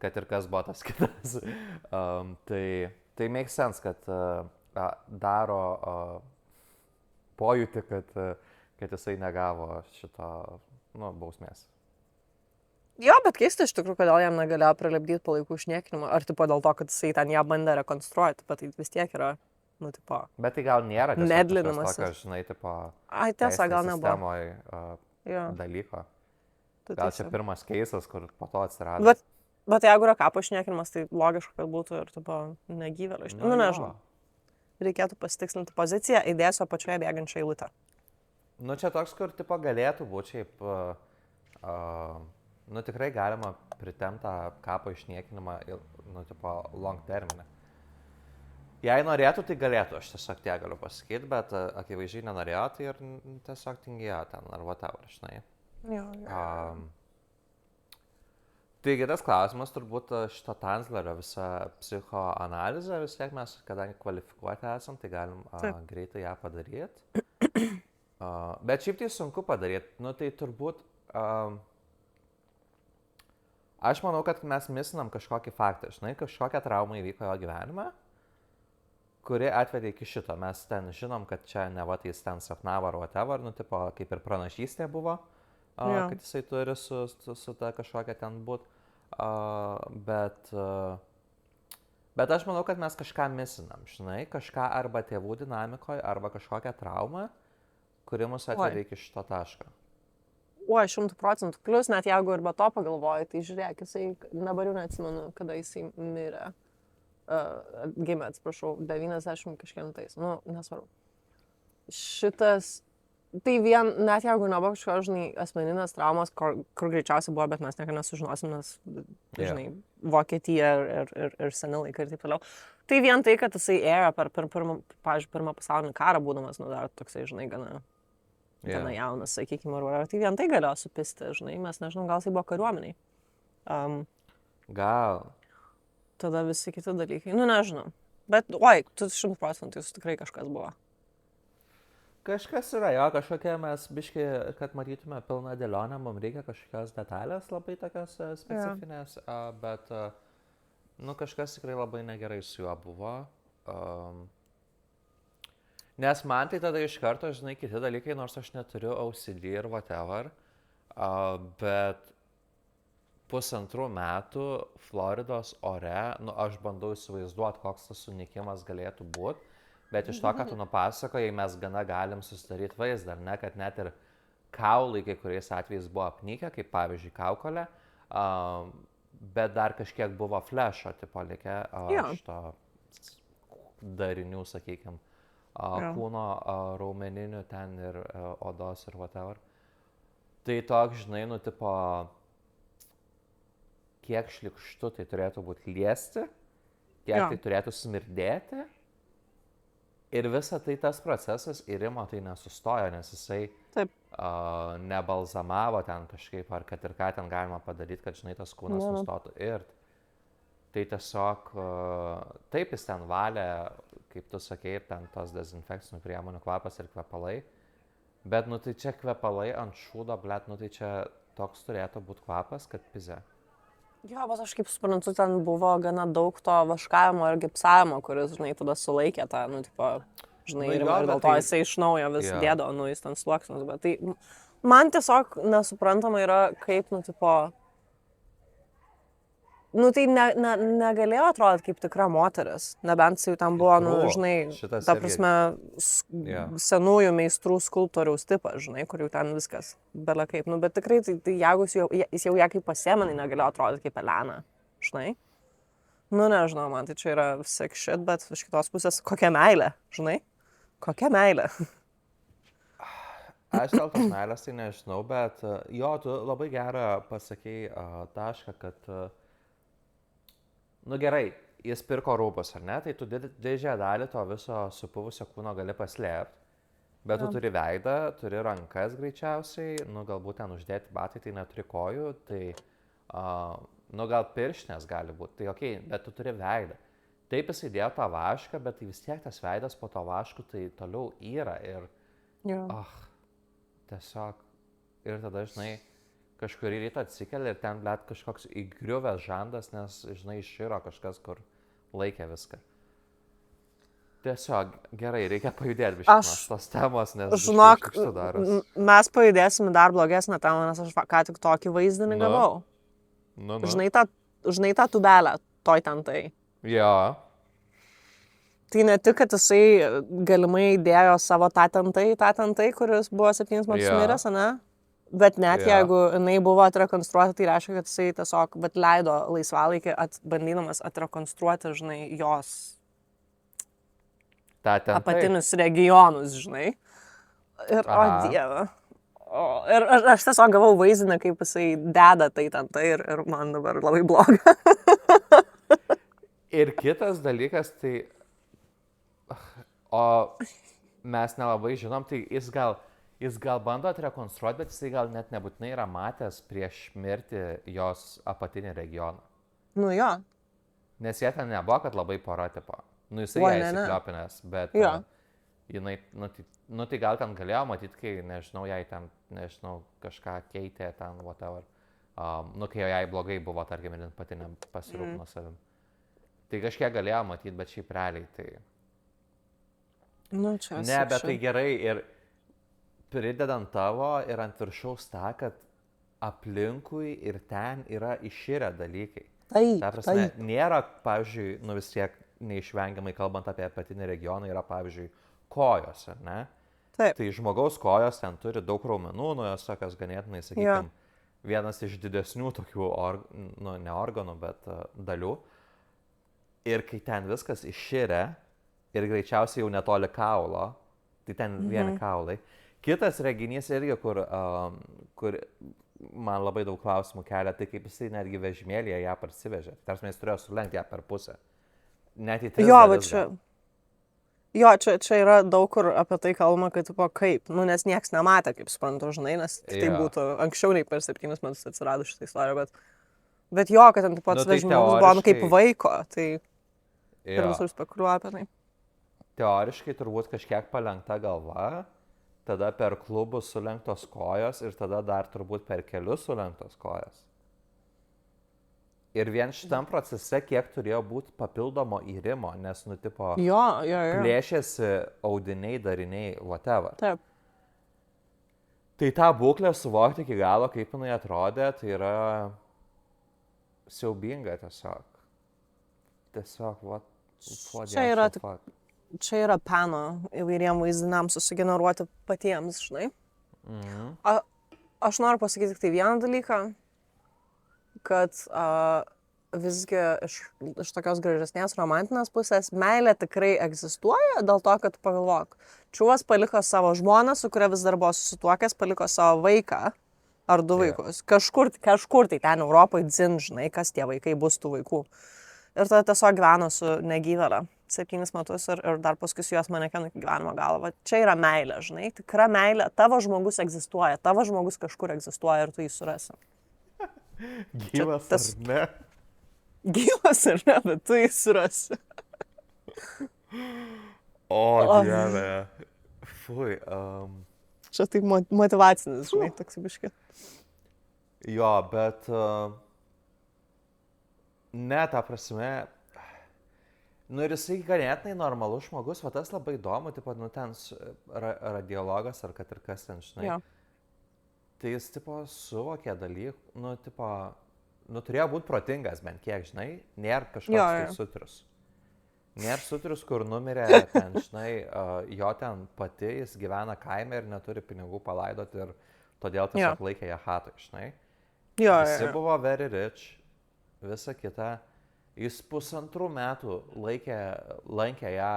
kad ir kas buvo tas kitas, tai make sense, kad daro pojūtį, kad jisai negavo šito, bausmės. Jo, bet keista iš tikrųjų, kodėl jam negalėjo prilipdyti palaikų išniekinimą. Ar tipo dėl to, kad jisai ten ją bandė rekonstruoti, bet tai vis tiek yra, tipo... Bet tai gal nėra medlinimas. Tokio, žinai, tipo... Ai, tiesa, gal nebuvo. Sistemoje dalyko. Gal čia pirmas keisas, kur po to atsirado. Bet jeigu yra kapo išniekinimas, tai logiška, kad būtų ir tipo negyvėlio išniekinimas. Nežinau. Reikėtų pasitikslinti poziciją, įdėsiu apačioje bėgančią eilutę. Čia toks, kur tipo galėtų būti šiaip... tikrai galima pritemtą kapo išniekinimą, tipo long terminę. Jei norėtų, tai galėtų, aš tiesiog tiek galiu pasakyti, bet akivaizdžiai nenorėjo, tai ir tiesiog tingėjo ten, ar whatever, žinai. Jo. Tai kitas klausimas, turbūt šito Tanzlerio visą psichoanalizę, vis tiek mes, kadangi kvalifikuoti esam, tai galim greitai ją padaryti. Bet šiaip tai sunku padaryti, tai turbūt... Aš manau, kad mes misinam kažkokį faktą, žinai, kažkokia trauma įvyko jo gyvenime, kuri atvedė iki šito. Mes ten žinom, kad čia ne va, tai jis ten sapnavo ar whatever, tipo, kaip ir pranašystė buvo, kad jisai turi su ta kažkokia ten būt. Bet aš manau, kad mes kažką misinam, žinai, kažką arba tėvų dinamikoje, arba kažkokią traumą, kuri mus atvedė iki šito taško. Oi, 100%. Plius net jeigu ir be to pagalvoju, tai žiūrėk, jisai, dabar jau neatsimenu, kada jisai mirė. Gimė, atsiprašau, 90 kažkėlintais. Nesvarbu. Šitas, tai vien, net jeigu nebuvo kažkokios, žinai, asmeninės traumos, kur greičiausiai buvo, bet mes niekada nesužinosim, nes, žinai, Vokietija ir seni laikai ir taip toliau. Tai vien tai, kad jisai ėjo per pirmą pasaulinį karą, būdamas, dar toksai, žinai, gana jaunas, sakykime, tai vien tai galėjo supisti, žinai, mes nežinom, gal jisai buvo kariuomeniai. Gal. Tada visi kiti dalykai, nežinau. Bet, oi, 100% jis tikrai kažkas buvo. Kažkas yra, jo, kažkokia mes biški, kad matytume pilną dėlionę, mums reikia kažkokios detalės labai tokios specifinės, bet, kažkas tikrai labai negerai su juo buvo. Nes man tai tada iš karto, žinai, kiti dalykai, nors aš neturiu OCD ir whatever, bet 1,5 metų Floridos ore, aš bandau įsivaizduoti, koks tas sunykimas galėtų būti, bet iš to, kad tu nupasakojai, mes gana galim susidaryti vaizdą, ar ne, kad net ir kaulai kai kuriais atvejais buvo apnykę, kaip pavyzdžiui kaukolė, bet dar kažkiek buvo flešo tipo likę šito darinių, sakykime. Kūno raumeninių ten ir odos ir whatever. Tai toks, žinai, tipo, kiek šlikštu tai turėtų būti liesti, kiek tai turėtų smirdėti. Ir visa tai tas procesas irimo tai nesustojo, nes jisai nebalzamavo ten kažkaip, ar kad ir ką ten galima padaryti, kad, žinai, tas kūnas nustotų irt. Tai tiesiog, taip jis ten valė, kaip tu sakei, ten tos dezinfekcinių priemonių kvapas ir kvepalai. Bet, tai čia kvepalai ant šūdo, blet, tai čia toks turėtų būti kvapas, kad pizė. Jo, bet aš kaip suprantu, ten buvo gana daug to vaškavimo ir gipsavimo, kuris, žinai, tada sulaikė tą, nu, tipo, žinai, Nu ir, jo, ir dėl bet to tai- jisai iš naujo vis Jo. dėdo, nu, jis ten sluoksnius, bet tai man tiesiog nesuprantama yra, kaip, nu, tipo, nu, tai negalėjo atrodyti kaip tikra moteris, nebent jis jau ten buvo, nu, True. žinai, Šitas ta irgi- prasme, Jo. senųjų meistrų skulptoriaus tipas, žinai, kur jau ten viskas, bele kaip, nu, bet tikrai, tai jeigu jis jau ją kaip pasėmė, tai negalėjo atrodyti kaip Elena, žinai. Nu, nežinau, man tai čia yra sick shit, bet iš kitos pusės, kokia meilė, žinai? Kokia meilė. Aš dėl tos meilės tai nežinau, bet jo, tu labai gerą pasakei tašką, kad, nu gerai, jis pirko rūbus, ar ne, tai tu didžiąją dalį to viso supuvusio kūno gali paslėpti, bet tu turi veidą, turi rankas greičiausiai, nu galbūt ten uždėti batai, tai neturi kojų, tai, nu gal pirštinės gali būti, tai okei, bet tu turi veidą. Taip jis įdėjo tą vašką, bet tai vis tiek tas veidas po to vašku tai toliau yra ir, Jo. tiesiog, ir tada, žinai, kažkurį rytą atsikeli ir ten, blėt, kažkoks įgriuvęs žandas, nes, žinai, iširo kažkas, kur laikė viską. Tiesiog, gerai, reikia pajudėti biškį tos temos, nes Žinok, šikštu daros. mes pajudėsim į dar blogesnę temą, nes aš ką tik tokį vaizdinį Nu. gavau. Nu. Žinai tą tubelę, toj ten tai. Jo, Tai ne tik, kad jisai galimai dėjo savo tą tentai, kuris buvo 7 metus Jo. miręs, ne? Bet net Jo. jeigu jinai buvo atrekonstruota, tai reiškia, kad jisai tiesiog leido laisvalaikį bandydamas atrekonstruoti, žinai, jos tą ten. apatinius regionus, žinai. Ir, o Aha. dieve. Ir aš tiesiog gavau vaizdinį, kaip jisai deda tai ir man dabar labai bloga. Ir kitas dalykas, tai, o mes nelabai žinom, tai jis gal bando atrekonstruoti, bet jisai gal net nebūtinai yra matęs prieš mirtį jos apatinį regioną. Nu jo. Nes jie ten nebuvo, kad labai pora tipo. Nu jisai Oi, ją ne. įsikliopinęs, bet Jo. jinai, nu tai gal ten galėjo matyti, kai, nežinau, jai ten, nežinau, kažką keitė ten, whatever. Nu kai jai blogai buvo, tarkim, ir pati nepasirūpino savim. Tai kažkiek galėjo matyti, bet šiaip realiai tai... Nu čia. Ne, bet tai gerai ir pridedant tavo ir ant viršaus tą, kad aplinkui ir ten yra iširę dalykai. Ta prasme, nėra, pavyzdžiui, nu vis tiek neišvengiamai kalbant apie apatinį regioną, yra, pavyzdžiui, kojos, ar ne? Taip. Tai žmogaus kojos ten turi daug raumenų, nu jos tokios ganėtinai, sakykime, vienas iš didesnių tokių, nu ne organų, bet dalių. Ir kai ten viskas iširė ir greičiausiai jau netoli kaulo, tai ten vieni kaulai. Kitas reginys irgi, kur man labai daug klausimų kelia, tai kaip jisai netgi vežimėlėje ją parsivežė. Tarsi jis turėjo sulenkti ją per pusę. Net į 3 Jo, dalis bet čia... gal. Jo, čia yra daug kur apie tai kalbama, kad tipo kaip, nu nes nieks nematė, kaip suprantu, žinai, nes tai Jo. būtų anksčiau nei per 7 metus atsirado šitą istoriją, bet jo, kad ten tipo Nu, tai atsivežimas buvo nu, kaip teoriškai- vaiko, tai ir Jo. visur spekuliuoja apie tai. Teoriškai turbūt kažkiek palenkta galva, tada per klubus sulenktos kojos ir tada dar turbūt per kelius sulenktos kojos. Ir vien šitam procese kiek turėjo būti papildomo įrimo, nes, nu, tipo, Jo. plėšėsi audiniai, dariniai, whatever. Taip. Tai tą būklę suvokti iki galo, kaip jinai atrodė, tai yra siaubinga tiesiog. Tiesiog, what Čia yra the tik- fuck. Čia yra peno įvairiem vaizdiniams susigeneruoti patiems, žinai. Mhm. Aš noriu pasakyti tik tai vieną dalyką, kad visgi iš tokios gražesnės romantinės pusės meilė tikrai egzistuoja dėl to, kad pagalvok. Čiuvas paliko savo žmoną, su kuria vis dar buvo susituokęs, paliko savo vaiką ar 2 vaikus. Kažkur tai ten Europoje dzin, žinai, kas tie vaikai bus tų vaikų. Ir tada tiesiog gyveno su negyvėle 7 metus ir dar paskui su jos manekenu iki gyvenimo galo. Va, čia yra meilė, žinai, tikra meilė. Tavo žmogus egzistuoja, tavo žmogus kažkur egzistuoja ir tu jį surasi. Gyvas tas- ar ne? Gyvas ir ne, bet tu jį surasi. O, O. dieve. Fui. Čia taip motivacinis, žinai, toks biški. Jo, bet Ne, ta prasme, nu ir jisai ganėtinai normalus žmogus, va tas labai įdomu, tipo, nu ten radiologas ar kad ir kas ten, žinai. Jo. Tai jis, tipo, suvokė dalykų, nu, tipo, nu turėjo būti protingas bent kiek, žinai, nėra kažkoks tai sutrus. Nėra sutrus, kur numirė ten, žinai, jo ten pati, jis gyvena kaime ir neturi pinigų palaidoti ir todėl tiesiog laikė ją hatoj, žinai. Visi buvo very rich, visa kita. Jis 1,5 metų lankė ją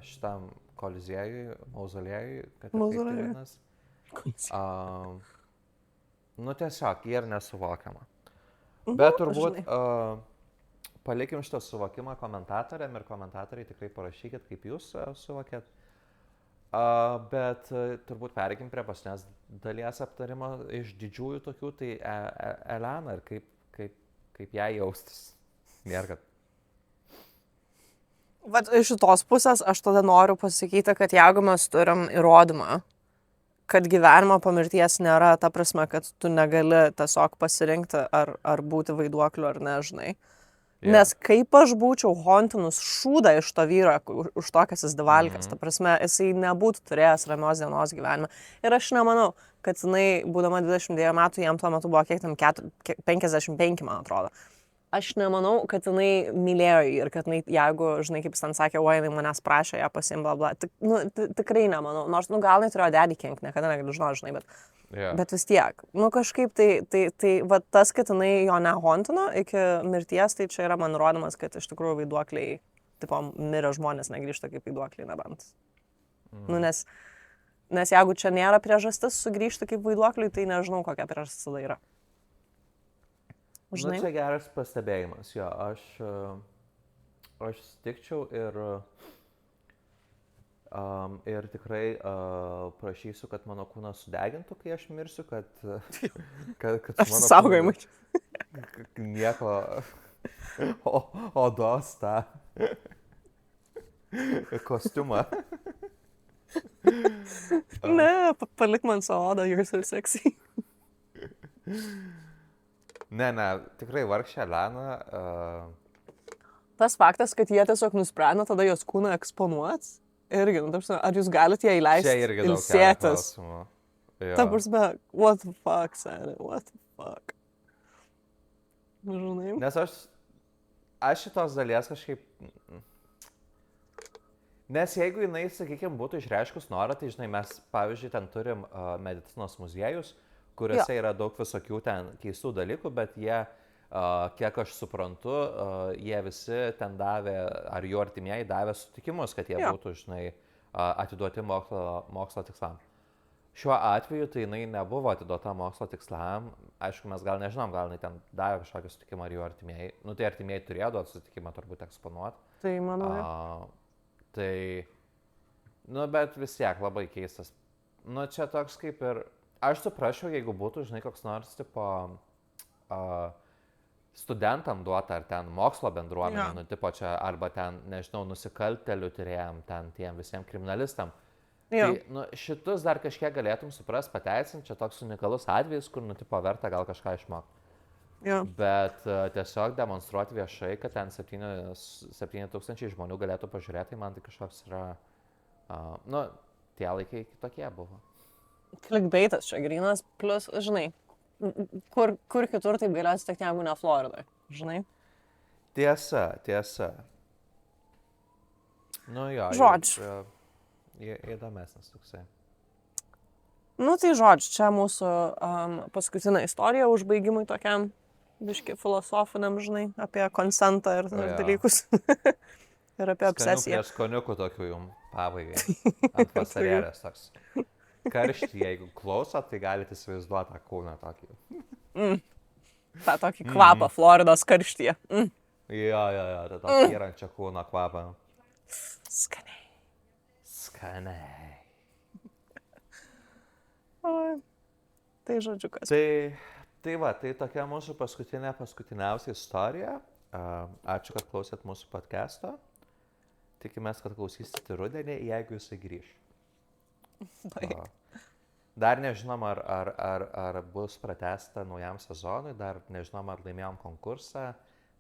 šitam koliziejui, mauzoliejui, kad ir kaip tai vadinasi. Nu tiesiog, jie ir nesuvokiama. Bet turbūt palikim šitą suvokimą komentatoriam ir komentatoriai tikrai parašykit, kaip jūs suvokėt. Bet turbūt pereikim prie pasnės dalies aptarimo iš didžiųjų tokių, tai Elena ir kaip ją jaustis. Nėra, kad... Vat iš šitos pusės aš tada noriu pasakyti, kad jeigu mes turim įrodymą, kad gyvenimo po mirties nėra, ta prasme, kad tu negali tiesiog pasirinkti ar būti vaiduokliu ar nežinai. Yeah. Nes kaip aš būčiau hontinus šūdą iš to vyro už tokias jis divalkės, ta prasme, jisai nebūtų turėjęs ramios dienos gyvenime. Ir aš nemanau, kad jinai, būdama 22 metų, jam tuo metu buvo kiek tam 55, man atrodo. Aš nemanau, kad jinai mylėjo jį ir kad jinai, jeigu, žinai, kaip jis ten sakė, oi, jinai manęs prašė ją pasiim, bla, bla. Tikrai nemanau. Nors, gal jinai turėjo daddy kink, niekada negaliu žinoti, žinai, bet vis tiek. Kažkaip tai va tas, kad jinai jo nehontino iki mirties, tai čia yra man rodymas, kad iš tikrųjų vaiduokliai, tipo, mirę žmonės negrįžta kaip vaiduokliai, nebent. Nes jeigu čia nėra priežastis sugrįžti kaip vaiduokliai, tai nežinau, kokia priežastis tada yra. Žinai? Nu, čia geras pastebėjimas, jo, aš sutikčiau ir tikrai prašysiu, kad mano kūnas sudegintų, kai aš mirsiu, kad mano saugojimai. Nieko odos tą kostiumą. Ne, palik man savo odą, you're so sexy. Ne, tikrai vargšė Elena. Tas faktas, kad jie tiesiog nusprendė tada jos kūną eksponuot, irgi, ar jūs galite ją įleisti čia irgi ilsėtis? Ta prasme, what the fuck, Sarah, what the fuck. Žinai? Nes aš šitos dalies kažkaip... Nes jeigu jinai, sakykime, būtų išreiškus norą, tai žinai, mes, pavyzdžiui, ten turim medicinos muziejus, kuriuose yra daug visokių ten keistų dalykų, bet jie, kiek aš suprantu, jie visi ten davė, ar jų artimieji davė sutikimus, kad jie būtų, žinai, atiduoti mokslo tikslam. Šiuo atveju tai jinai nebuvo atiduota mokslo tikslam, aišku, mes gal nežinom, gal jinai ten davė kažkokį sutikimą ar jų artimieji. Nu, tai artimieji turėjo duoti sutikimą turbūt eksponuoti. Tai manau. Tai, nu, bet vis tiek labai keistas. Nu, čia toks kaip ir... Aš suprasčiau, jeigu būtų, žinai, koks nors, tipo, studentam duota, ar ten mokslo bendruomenė, nu, tipo, čia, arba ten, nežinau, nusikaltelių tyrėjam, ten tiem visiems kriminalistam. Tai, nu, šitus dar kažkiek galėtum suprast, pateisinti, čia toks unikalus atvejis, kur, nu, tipo, verta gal kažką išmokti. Bet tiesiog demonstruoti viešai, kad ten 7,000 žmonių galėtų pažiūrėti, tai man tai kažkoks yra, nu, tie laikai kitokie buvo. Clickbaitas čia grynas, plus, žinai, kur kitur taip galėjo atsitikti, jeigu ne Floridoje, žinai? Tiesa. Nu jo, žodžiu. Įdomesnis toksai. Nu tai žodžiu, čia mūsų paskutinė istorija užbaigimui tokiam biški filosofiniam, žinai, apie konsentą ir dalykus. Ir apie obsesiją. Prie skoniukų tokių jums pabaigai. Ant vasarėlės toks. Karštį, jeigu klausot, tai galite įsivaizduoti tą kūną tokį. tą tokį kvapą Floridos karštyje. Jo, tai tokį įrančio kūno kvapą. Skaniai. Tai žodžiu kas. Tai va, tai tokia mūsų paskutiniausia istorija. Ačiū, kad klausėt mūsų podcast'o. Tikimės, kad klausysite rudenį, jeigu jisai grįš. Dar nežinom, ar bus pratęsta naujam sezonui, dar nežinom, ar laimėjom konkursą,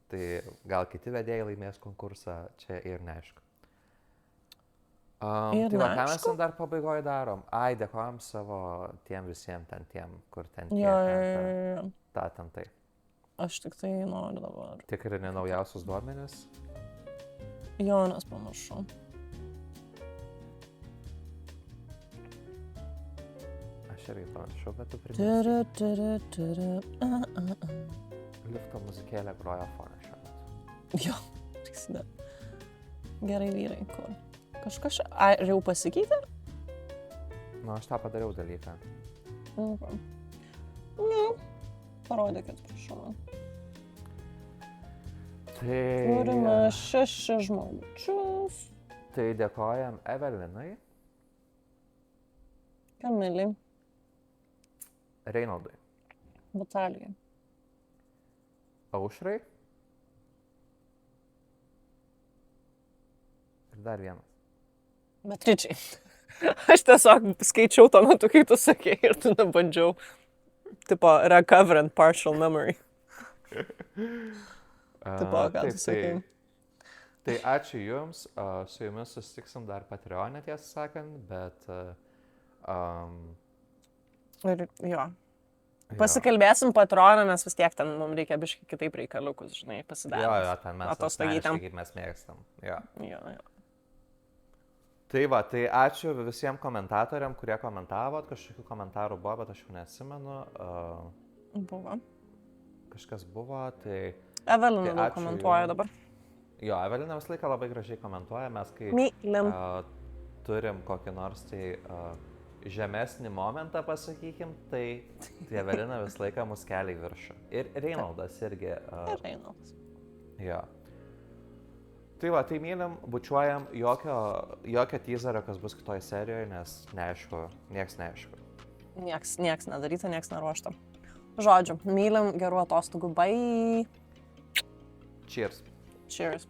Tai gal kiti vedėjai laimės konkursą, čia ir neaišku. Ir Tai va, ką mes neaišku? ten dar pabaigoje darom? Ai, dėkojam savo tiem visiems ten tiem, kur ten tie, Jo, ten, ten tai. aš tik tai noriu dabar. Tikrini naujausius duomenis. Jonas pamiršau. Aš irgi pamiršau, bet tu priminsi. Tiri. Lifto muzikėlė groja fone šiuo metu. Jo, tiksliai. Gerai vyrai, kur. Kažkas čia... Ai, ar jau pasikeitė? Nu, aš tą padariau dalyką. Ne. Parodykit, prašau. Turime Tai, 6 žmogučius. tai dėkojam Evelinai, Kamiliai. Reinaldui, Vitalijai. Aušrai ir dar vienas. Beatričiai. Aš tiesiog skaičiau tuo metu, kai tu sakei ir tu nebandžiau. Tipo, recovering partial memory. Tipo, ką tu sakei? Tai ačiū Jums, su Jumis susitiksim dar Patreon'e, tiesą sakant, bet... Ir jo. Pasikalbėsim Patreon'e, nes vis tiek ten mums reikia biškai kitaip reikaliukus, žinai, pasidaryti. Jo, ten mes atostogytėm. asmeniškai, kaip mes mėgstam. Jo. Jo. Tai va, tai ačiū visiems komentatoriam, kurie komentavot, kažkokių komentarų buvo, bet aš jau neatsimenu. Buvo. Kažkas buvo, tai... Evelina Tai daug ačiū komentuoja jum. dabar. Jo, Evelina visą laiką labai gražiai komentuoja, mes kai Mylim. turim kokį nors tai žemesnį momentą, pasakykim, tai Evelina visą laiką mus kelia į viršų. Ir Reinaldas irgi. Ir Reinaldas. Jo. Tai va, tai mylim, bučiuojam, jokio teaserio, kas bus kitoje serijoje, nes neaišku, nieks neaišku. Nieks nedaryta, nieks neruošta. Žodžiu, mylim, gerų atostogų, bye. Cheers. Cheers.